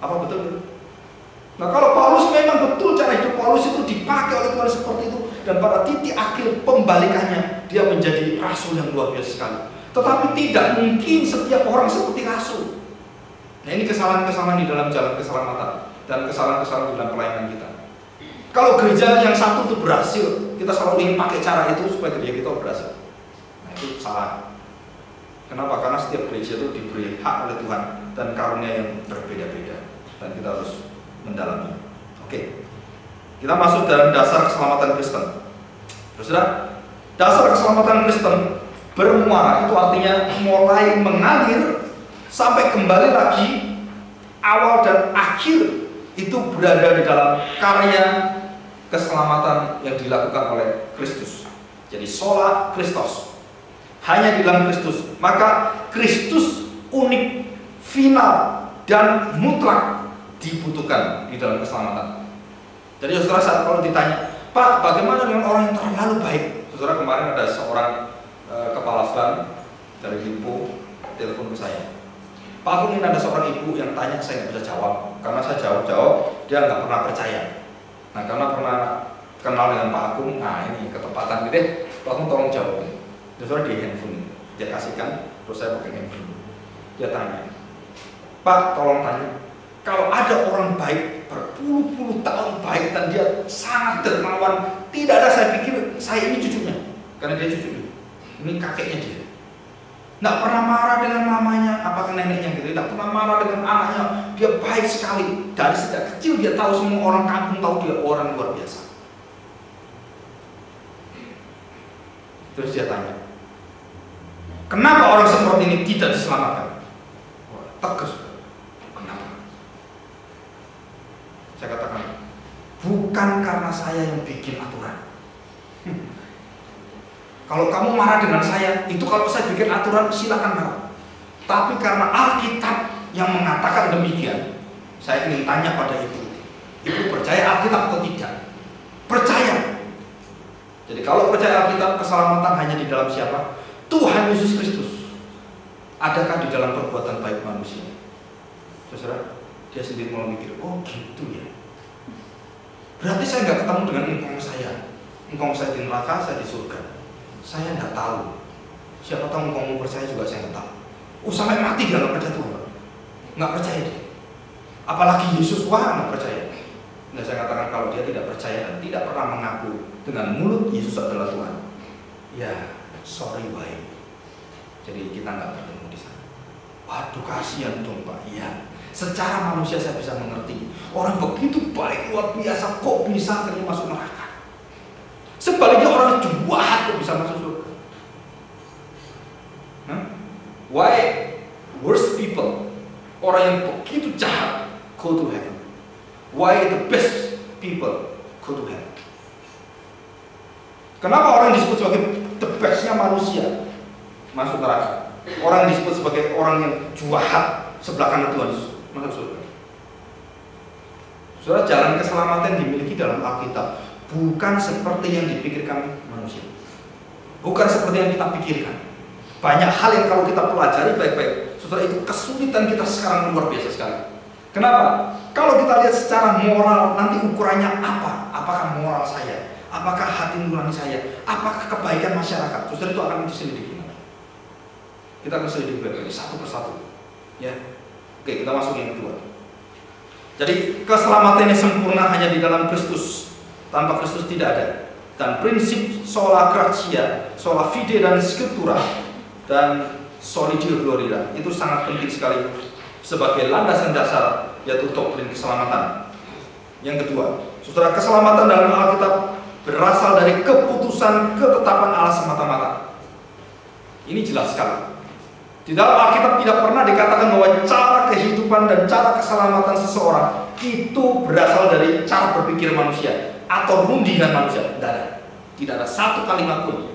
A: Apa betul? Nah, kalau Paulus memang betul cara hidup Paulus itu dipakai oleh Tuhan seperti itu, dan pada titik akhir pembalikannya dia menjadi rasul yang luar biasa sekali. Tetapi tidak mungkin setiap orang seperti rasul. Nah, ini kesalahan-kesalahan di dalam jalan keselamatan dan kesalahan-kesalahan di dalam pelayanan kita. Kalau gereja yang satu itu berhasil, kita selalu ingin pakai cara itu supaya gereja kita berhasil. Nah, itu salah. Kenapa? Karena setiap gereja itu diberi hak oleh Tuhan dan karunia yang berbeda-beda, dan kita harus mendalami. Oke, kita masuk dalam dasar keselamatan Kristen. Saudara, dasar keselamatan Kristen bermuara, itu artinya mulai mengalir sampai kembali lagi, awal dan akhir itu berada di dalam karya keselamatan yang dilakukan oleh Kristus. Jadi sola Christos, hanya di dalam Kristus. Maka Kristus unik, final, dan mutlak dibutuhkan di dalam keselamatan. Jadi saudara, saat kalau ditanya, Pak, bagaimana dengan orang yang terlalu baik? Saudara, kemarin ada seorang kepala bank dari Limpo telepon ke saya. Pak, aku ingin ada seorang ibu yang tanya, saya nggak bisa jawab, karena saya jawab, dia nggak pernah percaya. Nah, karena pernah kenal dengan Pak Agung, nah ini ketepatan gitu deh, Pak Agung tolong jawab. Saudara, di handphone, dia kasihkan, terus saya pakai handphone. Dia tanya, Pak, tolong tanya, kalau ada orang baik, berpuluh-puluh tahun baik, dan dia sangat dermawan, tidak ada, saya pikir saya ini cucunya, karena dia cucunya, ini kakeknya dia. Tidak pernah marah dengan mamanya, apakah neneknya gitu, tidak pernah marah dengan anaknya, dia baik sekali. Dari sejak kecil dia tahu, semua orang kampung tahu dia orang luar biasa. Terus dia tanya, kenapa orang seperti ini tidak diselamatkan? Tegas. Kenapa? Saya katakan, bukan karena saya yang bikin aturan. Kalau kamu marah dengan saya, itu kalau saya bikin aturan silakan marah. Tapi karena Alkitab yang mengatakan demikian, saya ingin tanya pada ibu. Ibu percaya Alkitab atau tidak? Percaya. Jadi kalau percaya Alkitab, keselamatan hanya di dalam siapa? Tuhan Yesus Kristus. Adakah di dalam perbuatan baik manusia? Saudara, dia sendiri mau mikir, oh gitu ya. Berarti saya nggak ketemu dengan engkong saya. Engkong saya di neraka, saya di surga. Saya nggak tahu. Siapa tahu engkau mau percaya juga, saya nggak tahu. Sampai mati dia nggak percaya Tuhan, nggak percaya dia. Apalagi Yesus, wah nggak percaya. Nah, saya katakan kalau dia tidak percaya dan tidak pernah mengaku dengan mulut Yesus adalah Tuhan, ya sorry bye. Jadi kita nggak bertemu di sana. Waduh, kasihan dong Pak. Iya, secara manusia saya bisa mengerti. Orang begitu baik luar biasa, kok bisa akhirnya masuk neraka? Sebaliknya orang jahat kok bisa masuk surga? Why worst people, orang yang begitu jahat, go to heaven? Why the best people go to heaven? Kenapa orang disebut sebagai the best-nya manusia masuk neraka. Orang yang disebut sebagai orang yang jahat sebelah kanan Tuhan Yesus masuk surga. Saudara, jalan keselamatan dimiliki dalam Alkitab bukan seperti yang dipikirkan manusia, bukan seperti yang kita pikirkan. Banyak hal yang kalau kita pelajari baik-baik, saudara, itu kesulitan kita sekarang luar biasa sekali. Kenapa? Kalau kita lihat secara moral, nanti ukurannya apa? Apakah moral saya? Apakah hati nurani saya? Apakah kebaikan masyarakat? Saudara, itu akan diselidiki. Kita akan selidiki baik-baik satu persatu. Ya, oke, kita masuk yang kedua. Jadi keselamatan yang sempurna hanya di dalam Kristus. Tanpa Kristus tidak ada. Dan prinsip sola gratia, sola fide dan scriptura dan soli Deo gloria itu sangat penting sekali sebagai landasan dasar, yaitu doktrin keselamatan. Yang kedua, saudara, keselamatan dalam Alkitab berasal dari keputusan ketetapan Allah semata-mata. Ini jelas sekali. Di dalam Alkitab tidak pernah dikatakan bahwa cara kehidupan dan cara keselamatan seseorang itu berasal dari cara berpikir manusia atau rundingan manusia. Tidak ada satu kalimat pun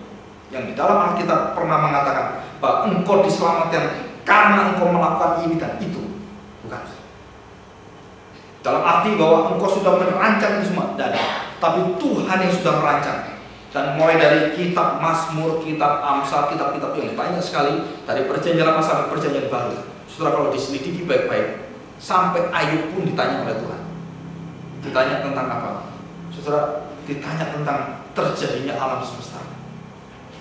A: yang di dalam Alkitab pernah mengatakan bahwa engkau diselamatkan karena engkau melakukan ini dan itu. Bukan. Dalam arti bahwa engkau sudah merancang itu semua. Tidak ada. Tapi Tuhan yang sudah merancang. Dan mulai dari kitab Mazmur, kitab Amsal, kitab-kitab yang banyak sekali, dari perjanjian lama sampai perjanjian baru. Saudara, kalau diselidiki baik-baik, sampai Ayub pun ditanya oleh Tuhan. Ditanya tentang apa? Saudara, ditanya tentang terjadinya alam semesta.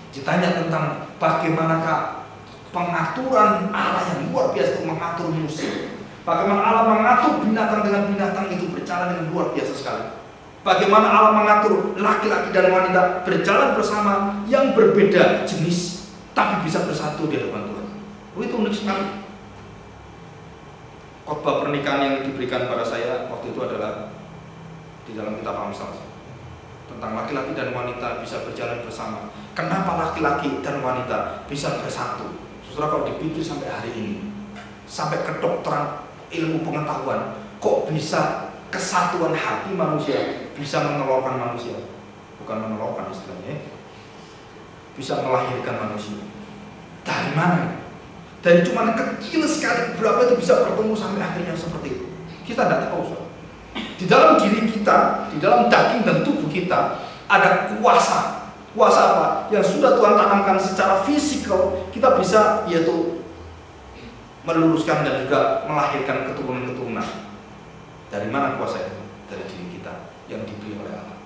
A: Ditanya tentang bagaimanakah pengaturan Allah yang luar biasa untuk mengatur musim. Bagaimana Allah mengatur binatang dengan binatang itu berjalan dengan luar biasa sekali. Bagaimana Allah mengatur laki-laki dan wanita berjalan bersama yang berbeda jenis, tapi bisa bersatu di hadapan Tuhan. Itu unik sekali. Khotbah pernikahan yang diberikan pada saya waktu itu adalah di dalam kitab Amsal tentang laki-laki dan wanita bisa berjalan bersama. Kenapa laki-laki dan wanita bisa bersatu? Saudara, kalau dipikir sampai hari ini, sampai kedokteran ilmu pengetahuan, kok bisa kesatuan hati manusia bisa menelurkan manusia, bukan menelurkan istilahnya, bisa melahirkan manusia. Dari mana? Dari cuman kecil sekali berapa itu bisa bertemu sampai akhirnya seperti itu. Kita tidak tahu. So. Di dalam diri kita, di dalam daging dan tubuh kita ada kuasa. Kuasa apa? Yang sudah Tuhan tanamkan secara fisikal, kita bisa yaitu meluruskan dan juga melahirkan keturunan-keturunan. Dari mana kuasa itu? Dari diri kita yang diberi oleh Allah.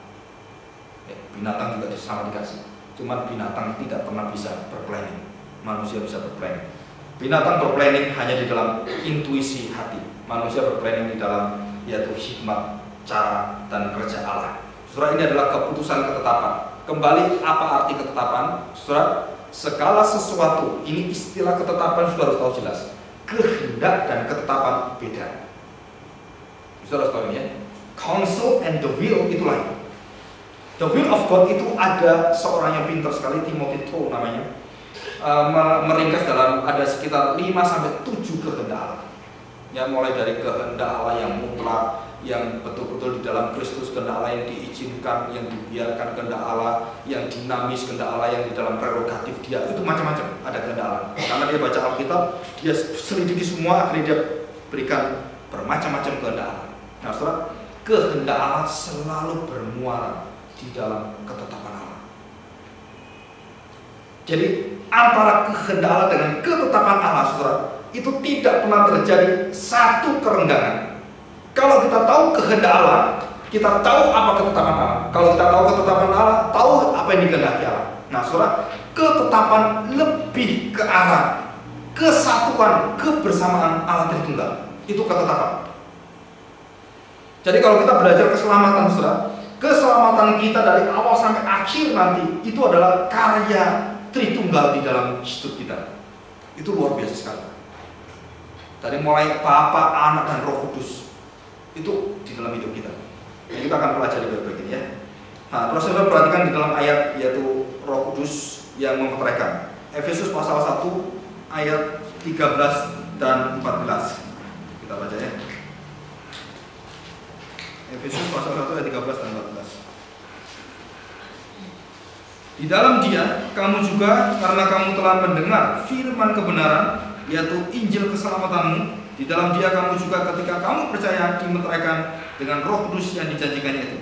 A: Ya, binatang juga sama dikasih. Cuman binatang tidak pernah bisa berplanning. Manusia bisa berplanning. Binatang berplanning hanya di dalam intuisi hati. Manusia berplanning di dalam yaitu hikmat, cara dan kerja Allah. Saudara, ini adalah keputusan ketetapan. Kembali, apa arti ketetapan? Saudara, segala sesuatu, ini istilah ketetapan sudah harus tahu jelas. Kehendak dan ketetapan beda. Saudara harus tahu ini ya. Counsel and the will itu lain. The will of God itu ada seorang yang pintar sekali, Timothy Tow namanya, meringkas dalam ada sekitar 5-7 kehendak Allah. Ya, mulai dari kehendak Allah yang mutlak, yang betul-betul di dalam Kristus, kehendak Allah yang diizinkan, yang dibiarkan, kehendak Allah yang dinamis, kehendak Allah yang di dalam prerogatif dia, itu macam-macam ada kehendak Allah. Karena dia baca Alkitab, dia selidiki semua, akhirnya dia berikan bermacam-macam kehendak Allah. Nah, saudara, kehendak Allah selalu bermuara di dalam ketetapan Allah. Jadi antara kehendak Allah dengan ketetapan Allah, saudara, itu tidak pernah terjadi satu kerenggangan. Kalau kita tahu kehendak Allah, kita tahu apa ketetapan Allah. Kalau kita tahu ketetapan Allah, tahu apa yang dikehendaki Allah. Nah, saudara, ketetapan lebih ke arah kesatuan, kebersamaan Allah Tritunggal. Itu ketetapan. Jadi kalau kita belajar keselamatan, saudara, keselamatan kita dari awal sampai akhir nanti itu adalah karya Tritunggal di dalam hidup kita. Itu luar biasa sekali. Dari mulai Bapa, Anak, dan Roh Kudus itu di dalam hidup kita. Nah, kita akan pelajari baik-baik ini ya. Nah, terus saudara perhatikan di dalam ayat yaitu Roh Kudus yang memperteraikan. Efesus pasal 1 ayat 13 dan 14. Kita baca ya. Efesus pasal 1 ayat 13 dan 14. Di dalam Dia, kamu juga karena kamu telah mendengar firman kebenaran, yaitu Injil keselamatanmu. Di dalam Dia kamu juga ketika kamu percaya dimeteraikan dengan Roh Kudus yang dijanjikannya itu.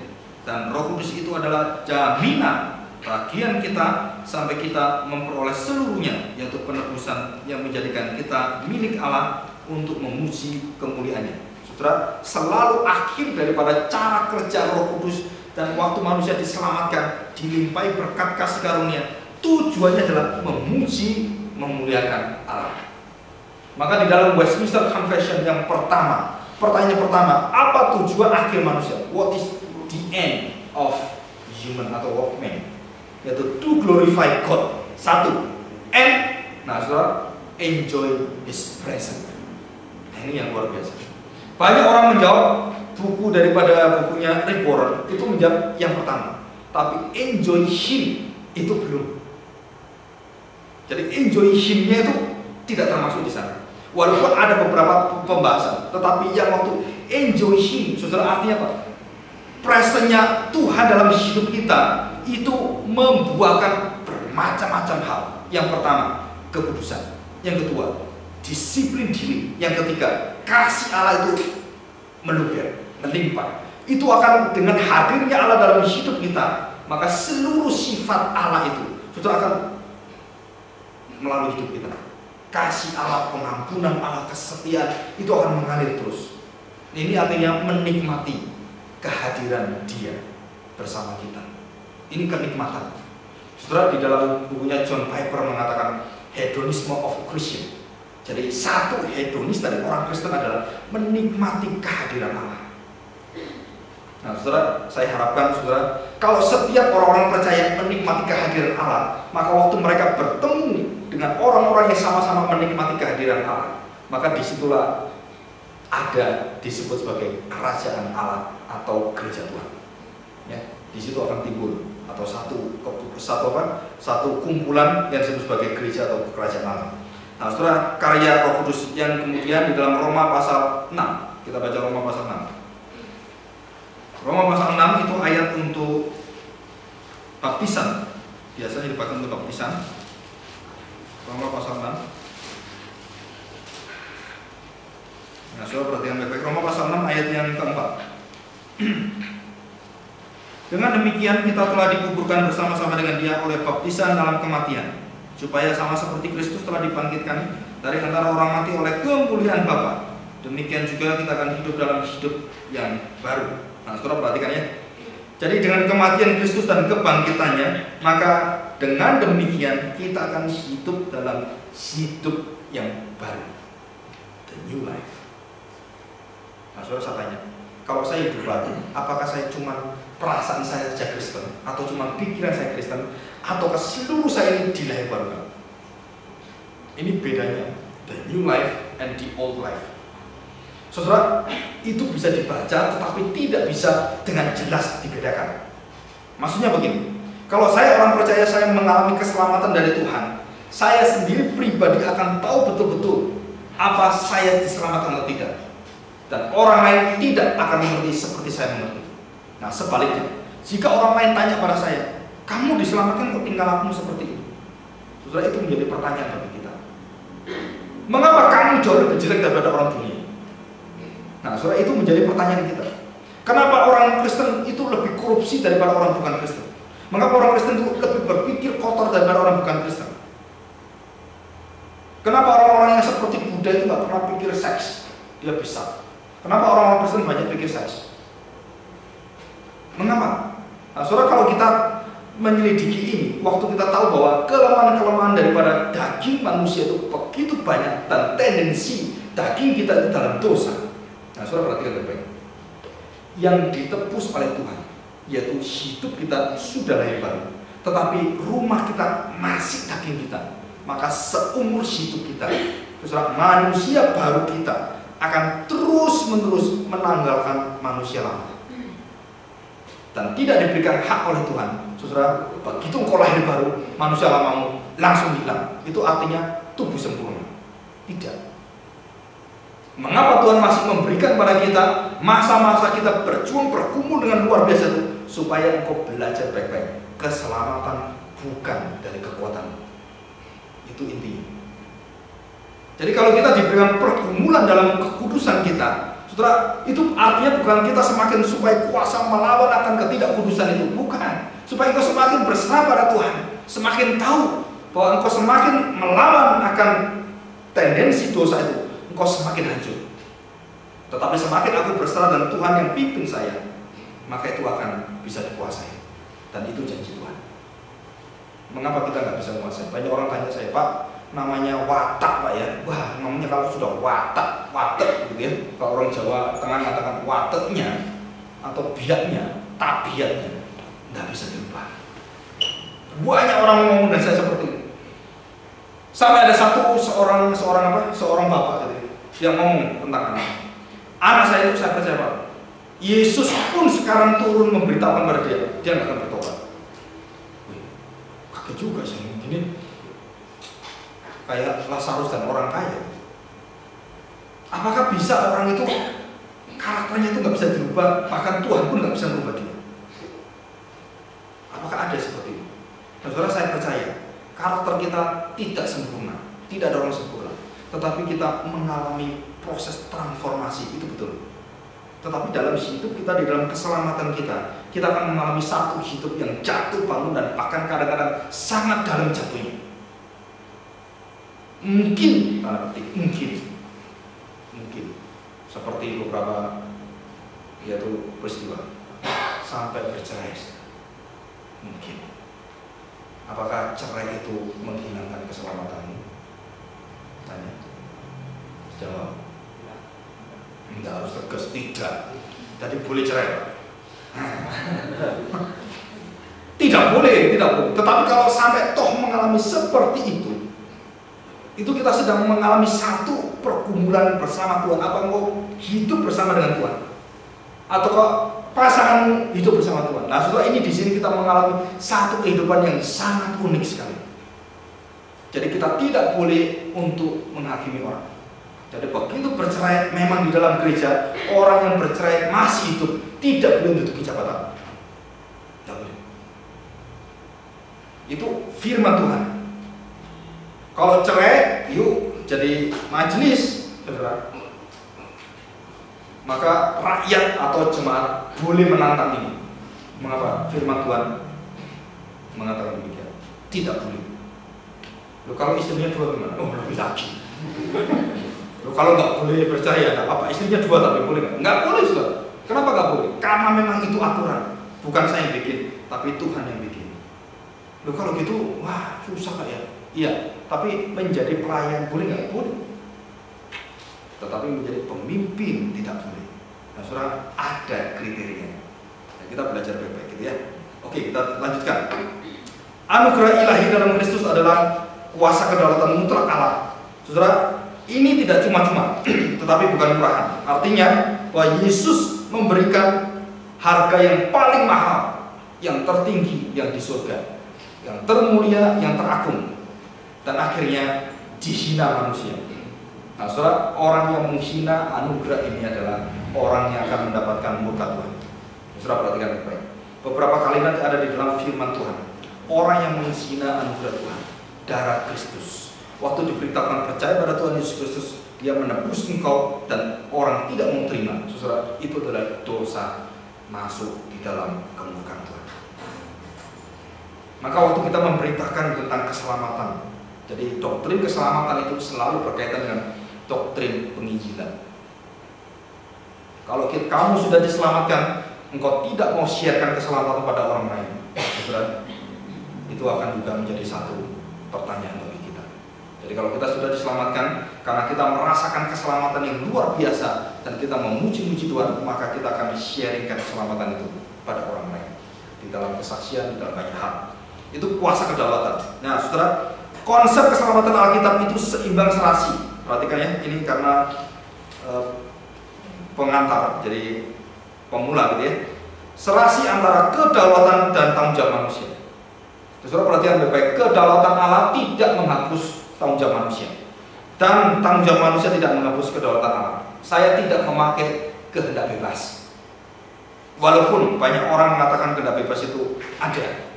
A: Dan Roh Kudus itu adalah jaminan bagian kita sampai kita memperoleh seluruhnya, yaitu penebusan yang menjadikan kita milik Allah untuk memuji kemuliaannya. Saudara, selalu akhir daripada cara kerja Roh Kudus dan waktu manusia diselamatkan, dilimpahi berkat kasih karunia, tujuannya adalah memuji, memuliakan Allah. Maka di dalam Westminster Confession yang pertama, pertanyaan pertama, apa tujuan akhir manusia? What is the end of human atau of man? Yaitu to glorify God. Satu, and, nah saudara, enjoy His presence. Nah, ini yang luar biasa. Banyak orang menjawab buku daripada bukunya Rick Warren itu menjawab yang pertama, tapi enjoy Him itu belum. Jadi enjoy Him-nya itu tidak termasuk di sana. Walaupun ada beberapa pembahasan, tetapi yang waktu enjoy Him, saudara, artinya apa? Presence-nya Tuhan dalam hidup kita itu membuahkan bermacam-macam hal. Yang pertama, kekudusan. Yang kedua, disiplin diri. Yang ketiga, kasih Allah itu meluber, melimpah. Itu akan dengan hadirnya Allah dalam hidup kita, maka seluruh sifat Allah itu sudah akan melalui hidup kita. Kasih Allah, pengampunan Allah, kesetiaan itu akan mengalir terus. Ini artinya menikmati kehadiran Dia bersama kita. Ini kenikmatan. Saudara, di dalam bukunya John Piper mengatakan hedonisme of Christian. Jadi satu hedonis dari orang Kristen adalah menikmati kehadiran Allah. Nah, saudara, saya harapkan saudara, kalau setiap orang-orang percaya menikmati kehadiran Allah, maka waktu mereka bertemu dengan orang-orang yang sama-sama menikmati kehadiran Allah, maka disitulah ada disebut sebagai kerajaan Allah atau gereja Tuhan. Ya, di situ akan timbul atau satu kumpulan yang disebut sebagai gereja atau kerajaan Allah. Nah, saudara, karya Roh Kudus yang kemudian di dalam Roma pasal 6, kita baca Roma pasal 6. Roma pasal 6 itu ayat untuk baptisan, biasanya dipakai untuk baptisan. Roma pasal 6. Nah, saudara perhatikan baik-baik. Roma pasal 6 ayat yang keempat. Dengan demikian kita telah dikuburkan bersama-sama dengan Dia oleh baptisan dalam kematian, supaya sama seperti Kristus telah dibangkitkan dari antara orang mati oleh kemuliaan Bapa, demikian juga kita akan hidup dalam hidup yang baru. Nah, saudara perhatikan ya. Jadi dengan kematian Kristus dan kebangkitannya, maka dengan demikian kita akan hidup dalam hidup yang baru, the new life. Nah, saudara, saya tanya, kalau saya hidup baru, apakah saya cuma perasaan saya saja Kristen, atau cuma pikiran saya Kristen, ataukah seluruh saya ini dilahirkan? Ini bedanya the new life and the old life. Saudara, itu bisa dibaca tetapi tidak bisa dengan jelas dibedakan. Maksudnya begini, kalau saya orang percaya saya mengalami keselamatan dari Tuhan, saya sendiri pribadi akan tahu betul-betul apa saya diselamatkan atau tidak, dan orang lain tidak akan mengerti seperti saya mengerti. Nah, sebaliknya, jika orang lain tanya pada saya, kamu diselamatkan kok tingkah lakumu seperti itu? Saudara, itu menjadi pertanyaan bagi kita. Mengapa kamu jauh lebih jelek daripada orang dunia? Nah, saudara, itu menjadi pertanyaan kita. Kenapa orang Kristen itu lebih korupsi daripada orang bukan Kristen? Mengapa orang Kristen itu lebih berpikir kotor daripada orang bukan Kristen? Kenapa orang-orang yang seperti Buddha itu nggak pernah pikir seks? Dia bisa. Kenapa orang-orang Kristen banyak pikir seks? Mengapa? Nah, saudara, kalau kita menyelidiki ini, waktu kita tahu bahwa kelemahan-kelemahan daripada daging manusia itu begitu banyak dan tendensi daging kita itu dalam dosa. Nah, saudara perhatikan baik-baik. Yang ditebus oleh Tuhan, yaitu hidup kita sudah lahir baru, tetapi rumah kita masih daging kita. Maka seumur hidup kita, saudara, manusia baru kita akan terus-menerus menanggalkan manusia lama. Dan tidak diberikan hak oleh Tuhan. Saudara, begitu engkau lahir baru, manusia lamamu langsung hilang. Itu artinya tubuh sempurna. Tidak. Mengapa Tuhan masih memberikan pada kita masa-masa kita berjuang bergumul dengan luar biasa itu, supaya engkau belajar baik-baik keselamatan bukan dari kekuatan. Itu intinya. Jadi kalau kita diberikan pergumulan dalam kekudusan kita, saudara, itu artinya bukan kita semakin supaya kuasa melawan akan ketidakkudusan itu, bukan. Supaya engkau semakin bersama pada Tuhan, semakin tahu bahwa engkau semakin melawan akan tendensi dosa itu, engkau semakin hancur. Tetapi semakin aku berserah dan Tuhan yang pimpin saya, maka itu akan bisa dikuasai. Dan itu janji Tuhan. Mengapa kita nggak bisa menguasai? Banyak orang tanya saya, Pak, namanya watak Pak ya. Wah, namanya kalau sudah watak gitu ya. Kalau orang Jawa Tengah mengatakan wataknya atau biaknya, tabiatnya, nggak bisa dirubah. Banyak orang ngomong dan saya seperti itu. Sampai ada seorang bapak gitu, yang ngomong tentang anak saya itu, saya percaya Pak, Yesus pun sekarang turun memberitahukan kepada dia nggak akan bertobat. Kaget juga sih, gini kayak Lazarus dan orang kaya. Apakah bisa orang itu karakternya itu nggak bisa dirubah, bahkan Tuhan pun nggak bisa merubah dia? Apakah ada seperti itu? Nah, saudara, saya percaya karakter kita tidak sempurna, tidak ada orang sempurna, tetapi kita mengalami proses transformasi, itu betul. Tetapi dalam hidup kita, di dalam keselamatan kita akan mengalami satu hidup yang jatuh bangun dan bahkan kadang-kadang sangat dalam jatuhnya. Mungkin, tanda petik, mungkin seperti beberapa yaitu peristiwa sampai bercerai. Mungkin. Apakah cerai itu menghilangkan keselamatanmu? Tanya. Jawab. Tidak harus tegas, tidak. Jadi boleh cerai. Tidak boleh. Tetapi kalau sampai toh mengalami seperti itu kita sedang mengalami satu pergumulan bersama Tuhan. Apa engkau hidup bersama dengan Tuhan? Atau kok pasangan hidup bersama Tuhan? Nah, setelah ini di sini kita mengalami satu kehidupan yang sangat unik sekali. Jadi kita tidak boleh untuk menghakimi orang. Jadi begitu bercerai, memang di dalam gereja orang yang bercerai masih hidup tidak boleh menduduki jabatan. Tidak boleh. Itu firman Tuhan. Kalau cerai, yuk jadi majelis, saudara. Maka rakyat atau jemaat boleh menantang ini. Mengapa? Firman Tuhan mengatakan demikian. Tidak boleh. Loh, kalau istrinya dua gimana? Oh, lebih lagi. Loh, kalau nggak boleh percaya, nggak apa-apa. Istrinya dua tapi boleh nggak? Nggak boleh, saudara. Kenapa nggak boleh? Karena memang itu aturan. Bukan saya yang bikin, tapi Tuhan yang bikin. Loh, kalau gitu, wah susah Pak ya. Iya, tapi menjadi pelayan boleh nggak? Boleh. Tetapi menjadi pemimpin tidak boleh. Nah, saudara, ada kriteria. Nah, kita belajar baik-baik gitu ya. Oke, kita lanjutkan. Anugerah ilahi dalam Kristus adalah kuasa kedaulatan mutlak Allah. Saudara, ini tidak cuma-cuma, tetapi bukan murahan. Artinya bahwa Yesus memberikan harga yang paling mahal, yang tertinggi, yang di surga, yang termulia, yang teragung, dan akhirnya dihina manusia. Nah, saudara, orang yang menghina anugerah ini adalah orang yang akan mendapatkan murka Tuhan. Saudara, perhatikan baik-baik. Beberapa kalimat ada di dalam firman Tuhan. Orang yang menghina anugerah Tuhan, darah Kristus. Waktu diberitakan percaya pada Tuhan Yesus Kristus, dia menebus engkau dan orang tidak mau terima. Saudara, itu adalah dosa masuk di dalam kemurkaan Tuhan. Maka waktu kita memberitakan tentang keselamatan, jadi doktrin keselamatan itu selalu berkaitan dengan doktrin penginjilan. Kalau kamu sudah diselamatkan, engkau tidak mau siarkan keselamatan pada orang lain, saudara, itu akan juga menjadi satu pertanyaan bagi kita. Jadi kalau kita sudah diselamatkan, karena kita merasakan keselamatan yang luar biasa dan kita memuji-muji Tuhan, maka kita akan sharingkan keselamatan itu pada orang lain di dalam kesaksian, di dalam banyak hal. Itu kuasa kedaulatan. Nah, saudara, konsep keselamatan Alkitab itu seimbang serasi. Perhatikan ya, ini karena pengantar, jadi pemula gitu ya. Serasi antara kedaulatan dan tanggung jawab manusia. Saudara, perhatikan baik-baik, kedaulatan Allah tidak menghapus tanggung jawab manusia, dan tanggung jawab manusia tidak menghapus kedaulatan Allah. Saya tidak memakai kehendak bebas, walaupun banyak orang mengatakan kehendak bebas itu ada.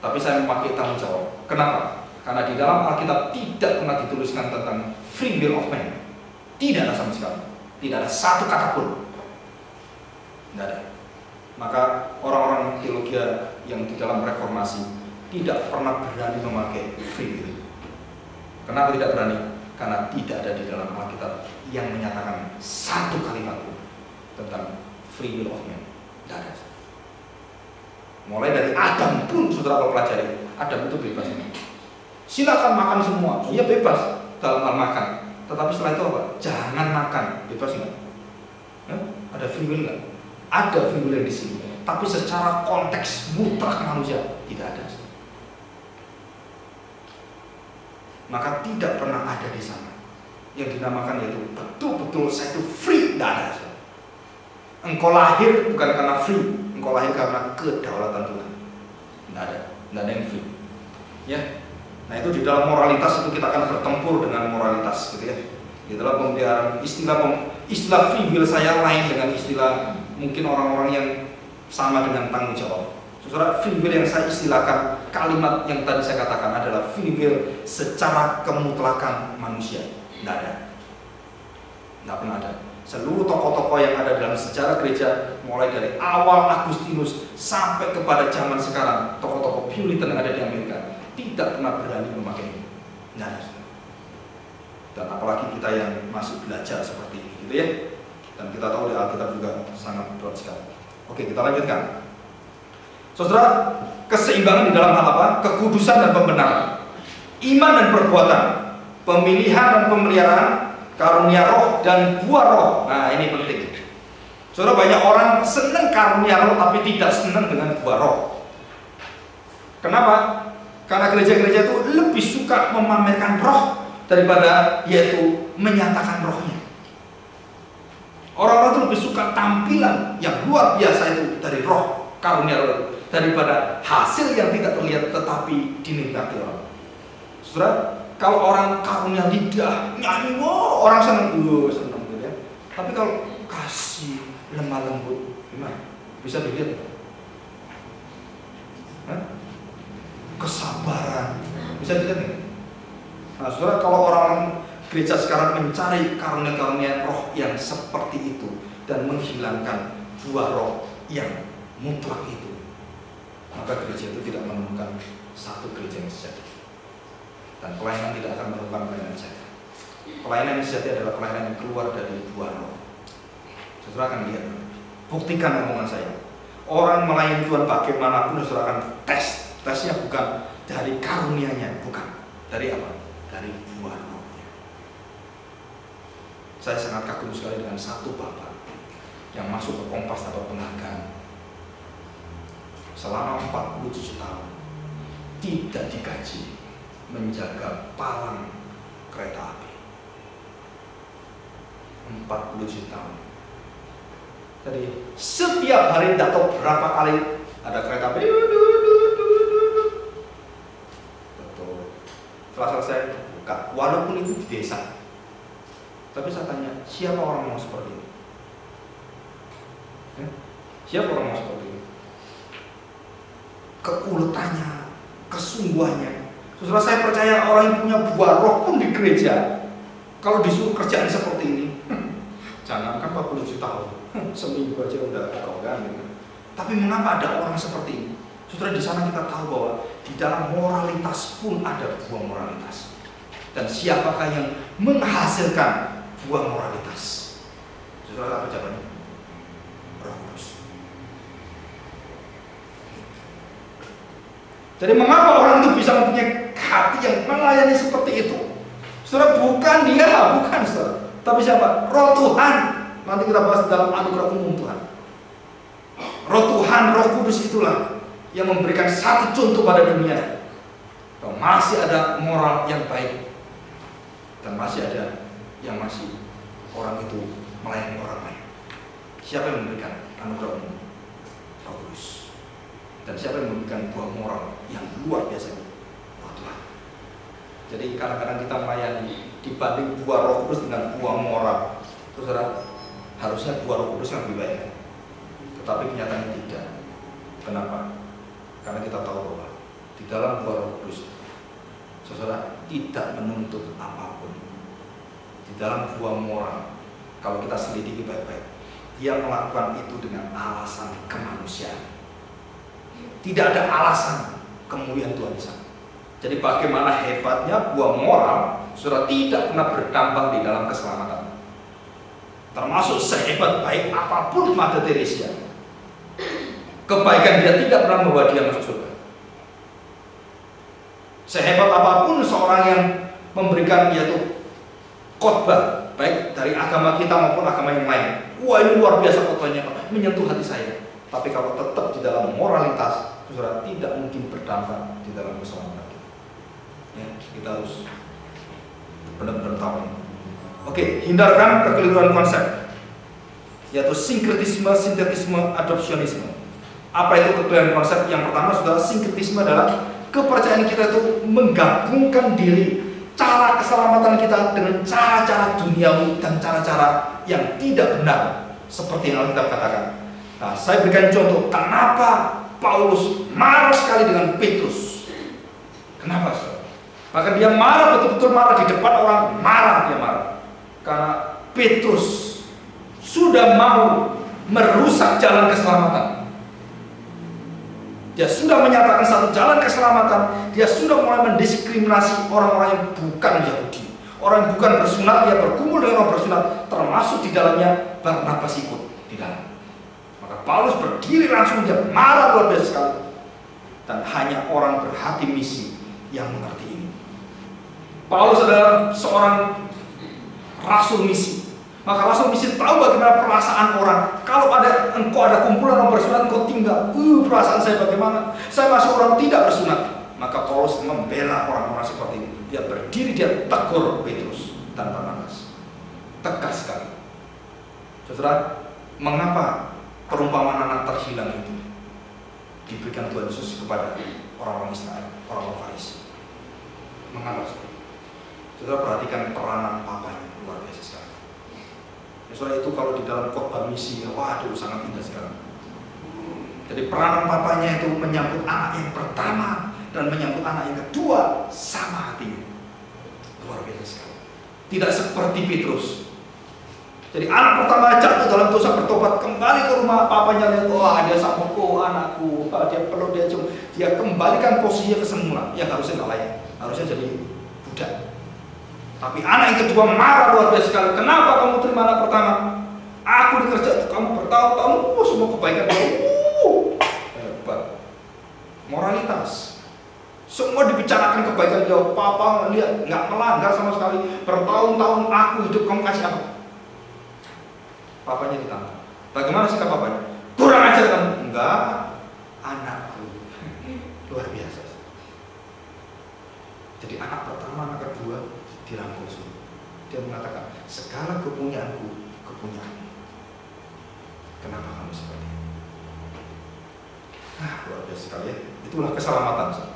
A: tapi saya memakai tanggung jawab. Kenapa? Karena di dalam Alkitab tidak pernah dituliskan tentang free will of man. Tidak ada sama sekali. Tidak ada satu kata pun. Tidak ada. Maka orang-orang teologi yang di dalam reformasi tidak pernah berani memakai free will. Kenapa tidak berani? Karena tidak ada di dalam Alkitab yang menyatakan satu kalimat pun tentang free will of man. Tidak ada. Mulai dari Adam pun, saudara kalau pelajari, Adam itu bebas. Silakan makan semua, iya bebas dalam hal makan. Tetapi setelah itu apa? Jangan makan, bebas nggak? Ada free will nggak? Ada free will yang di sini. Tapi secara konteks mutlak manusia tidak ada. Maka tidak pernah ada di sana yang dinamakan yaitu betul-betul saya itu free, tidak ada. Engkau lahir bukan karena free, engkau lahir karena kedaulatan Tuhan. Tidak ada yang free. Ya, nah itu di dalam moralitas itu kita akan bertempur dengan moralitas, gitu ya. Di dalam pemeliharaan istilah free will saya lain dengan istilah mungkin orang-orang yang sama dengan tanggung jawab. Saudara, free will yang saya istilahkan, kalimat yang tadi saya katakan adalah free will secara kemutlakan manusia. Tidak ada. Tidak pernah ada. Seluruh tokoh-tokoh yang ada dalam sejarah gereja, mulai dari awal Agustinus sampai kepada zaman sekarang, tokoh-tokoh Puritan yang ada di Amerika, tidak pernah berani memakai ini. Tidak ada. Dan apalagi kita yang masih belajar seperti ini, gitu ya. Dan kita tahu di Alkitab juga sangat berat sekali. Oke, kita lanjutkan. Saudara, keseimbangan di dalam hal apa? Kekudusan dan pembenaran, iman dan perbuatan, pemilihan dan pemeliharaan, karunia roh dan buah roh. Nah, ini penting. Saudara, banyak orang senang karunia roh tapi tidak senang dengan buah roh. Kenapa? Karena gereja-gereja itu lebih suka memamerkan roh daripada yaitu menyatakan rohnya. Orang-orang itu lebih suka tampilan yang luar biasa itu dari roh, karunia roh, daripada hasil yang tidak terlihat tetapi dinikmati orang. Saudara, kalau orang karunia lidah, nyanyi, wow, orang senang, senang gitu ya. Tapi kalau kasih lemah lembut, gimana? Bisa dilihat? Kesabaran, bisa dilihat nggak? Nah, saudara, kalau orang gereja sekarang mencari karunia-karunia roh yang seperti itu dan menghilangkan buah roh yang mutlak itu, maka gereja itu tidak menemukan satu gereja yang sejati. Dan pelayanan tidak akan menemukan pelayanan yang sejati. Pelayanan yang sejati adalah pelayanan yang keluar dari buah roh. Saudara akan lihat, buktikan omongan saya. Orang melayani Tuhan bagaimanapun, saudara akan tes. Tesnya bukan dari karunia-Nya, bukan. Dari apa? Dari buah rohnya. Saya sangat kagum sekali dengan satu bapak yang masuk ke Kompas dapat penghargaan. Selama 47 tahun tidak digaji menjaga palang kereta api. 47 tahun. Jadi setiap hari tidak tahu berapa kali ada kereta api. Betul. Setelah selesai buka, walaupun itu di desa. Tapi saya tanya, siapa orang mau seperti ini? Siapa orang mau seperti ini? Keuletannya, kesungguhannya. Saudara, saya percaya orang yang punya buah roh pun di gereja, kalau disuruh kerjaan seperti ini, jangankan 40 tahun, seminggu aja udah kegagalan gitu. Tapi mengapa ada orang seperti ini? Saudara, di sana kita tahu bahwa di dalam moralitas pun ada buah moralitas. Dan siapakah yang menghasilkan buah moralitas? Saudara, apa jawabannya? Roh Kudus. Jadi mengapa orang itu bisa mempunyai hati yang melayani seperti itu? Saudara, bukan dia, bukan saudara. Tapi siapa? Roh Tuhan. Nanti kita bahas dalam anugerah umum Tuhan. Roh Tuhan, Roh Kudus itulah yang memberikan satu contoh pada dunia. Bahwa masih ada moral yang baik. Dan masih ada yang masih orang itu melayani orang lain. Siapa yang memberikan anugerah umum? Roh Kudus. Dan siapa yang memberikan buah moral yang luar biasa? Roh Tuhan. Jadi kadang-kadang kita melayani dibanding buah Roh Kudus dengan buah moral, saudara, harusnya buah Roh Kudus yang lebih baik. Tetapi kenyataannya tidak. Kenapa? Karena kita tahu bahwa di dalam buah Roh Kudus, saudara, tidak menuntut apapun. Di dalam buah moral, kalau kita selidiki baik-baik, dia melakukan itu dengan alasan kemanusiaan. Tidak ada alasan kemuliaan Tuhan di sana. Jadi bagaimana hebatnya buah moral, saudara, tidak pernah berdampak di dalam keselamatan. Termasuk sehebat baik apapun Mother Teresa, kebaikan dia tidak pernah membawa dia masuk surga. Sehebat apapun seorang yang memberikan yaitu khotbah, baik dari agama kita maupun agama yang lain, wah ini luar biasa khotbahnya, menyentuh hati saya. Tapi kalau tetap di dalam moralitas, saudara, tidak mungkin berdampak di dalam keselamatan kita. Ya, kita harus benar-benar tahu ini. Oke, hindarkan kekeliruan konsep, yaitu sinkretisme, sintetisme, adopsionisme. Apa itu kekeliruan konsep? Yang pertama, saudara, sinkretisme adalah kepercayaan kita itu menggabungkan diri cara keselamatan kita dengan cara-cara duniawi dan cara-cara yang tidak benar, seperti yang Alkitab katakan. Nah, saya berikan contoh kenapa Paulus marah sekali dengan Petrus. Kenapa, saudara? Maka dia marah, betul-betul marah di depan orang, dia marah. Karena Petrus sudah mau merusak jalan keselamatan. Dia sudah menyatakan satu jalan keselamatan. Dia sudah mulai mendiskriminasi orang-orang yang bukan Yahudi, orang yang bukan bersunat. Dia berkumpul dengan orang bersunat, termasuk di dalamnya Barnabas ikut di dalam. Maka Paulus berdiri langsung, dia marah luar biasa sekali. Dan hanya orang berhati misi yang mengerti ini. Paulus adalah seorang rasul misi. Maka rasul misi tahu bagaimana perasaan orang. Kalau engkau ada kumpulan orang bersunat, engkau tinggal. Perasaan saya bagaimana? Saya masih orang tidak bersunat. Maka Paulus membela orang-orang seperti ini. Dia berdiri, dia tegur Petrus dan Barnabas. Tegas sekali. Saudara, mengapa perumpamaan anak terhilang itu diberikan Tuhan Yesus kepada orang-orang Israel, orang-orang Farisi? Mengapa? Saudara, perhatikan peranan papanya, luar biasa sekali. Soalnya itu kalau di dalam khotbah misi, waduh sangat indah sekali. Jadi peranan papanya itu menyambut anak yang pertama dan menyambut anak yang kedua sama hatinya. Luar biasa sekali. Tidak seperti Petrus. Jadi anak pertama jatuh dalam dosa, bertobat, kembali ke rumah papanya, lihat, wah dia sambut, oh anakku, dia perlu dia cium, dia kembalikan posisinya ke semula, yang harusnya nggak layak, harusnya jadi budak. Tapi anak yang kedua marah luar biasa sekali. Kenapa kamu terima anak pertama? Aku dikerja untuk kamu bertahun-tahun, semua kebaikan kamu, hebat. Moralitas, semua dibicarakan kebaikan dia. Papa lihat nggak melanggar sama sekali. Bertahun-tahun aku hidup, kamu kasih apa? Papanya ditantang. Bagaimana sikap papanya? Kurang ajar kamu. Enggak, anakku. Luar biasa. Jadi anak pertama, anak kedua dirangkul semua. Dia mengatakan, segala kepunyaanku, kepunyaanmu. Kenapa kamu seperti ini? Luar biasa sekali ya. Itulah keselamatan.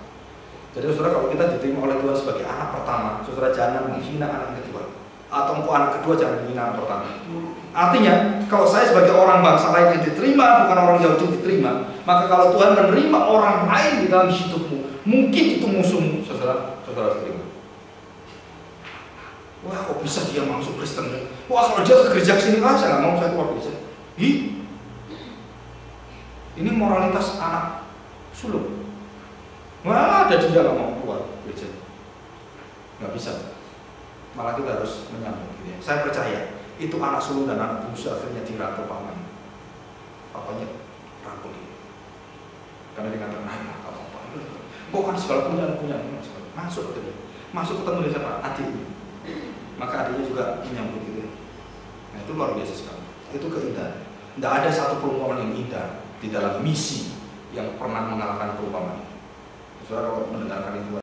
A: Jadi saudara, kalau kita diterima oleh Tuhan sebagai anak pertama, saudara jangan menghina anak kedua. Atau engkau anak kedua jangan menghina anak pertama. Artinya, kalau saya sebagai orang bangsa lain yang diterima, bukan orang Yahudi diterima, maka kalau Tuhan menerima orang lain di dalam hidupmu, mungkin itu musuhmu, saudara terima. Wah, kok bisa dia masuk Kristen? Wah, kalau dia ke gereja sini, saya nggak mau, saya keluar gereja. Ini moralitas anak sulung. Wah, ada dia nggak mau keluar gereja. Nggak bisa. Malah kita harus menyambut. Gitu ya. Saya percaya itu anak sulung dan anak bungsu akhirnya dirangkul papanya. Papanya rangkul dia. Karena dia katakan, apa-apa. Kok kan segala punya. Masuk ke dia. Masuk ketemu dengan siapa? Adiknya. Maka adiknya juga menyambut gitu. Nah, itu luar biasa sekali. Itu keindahan. Tidak ada satu perumpamaan yang indah di dalam misi yang pernah mengalahkan perumpamaan. Saudara kalau mendengarkan itu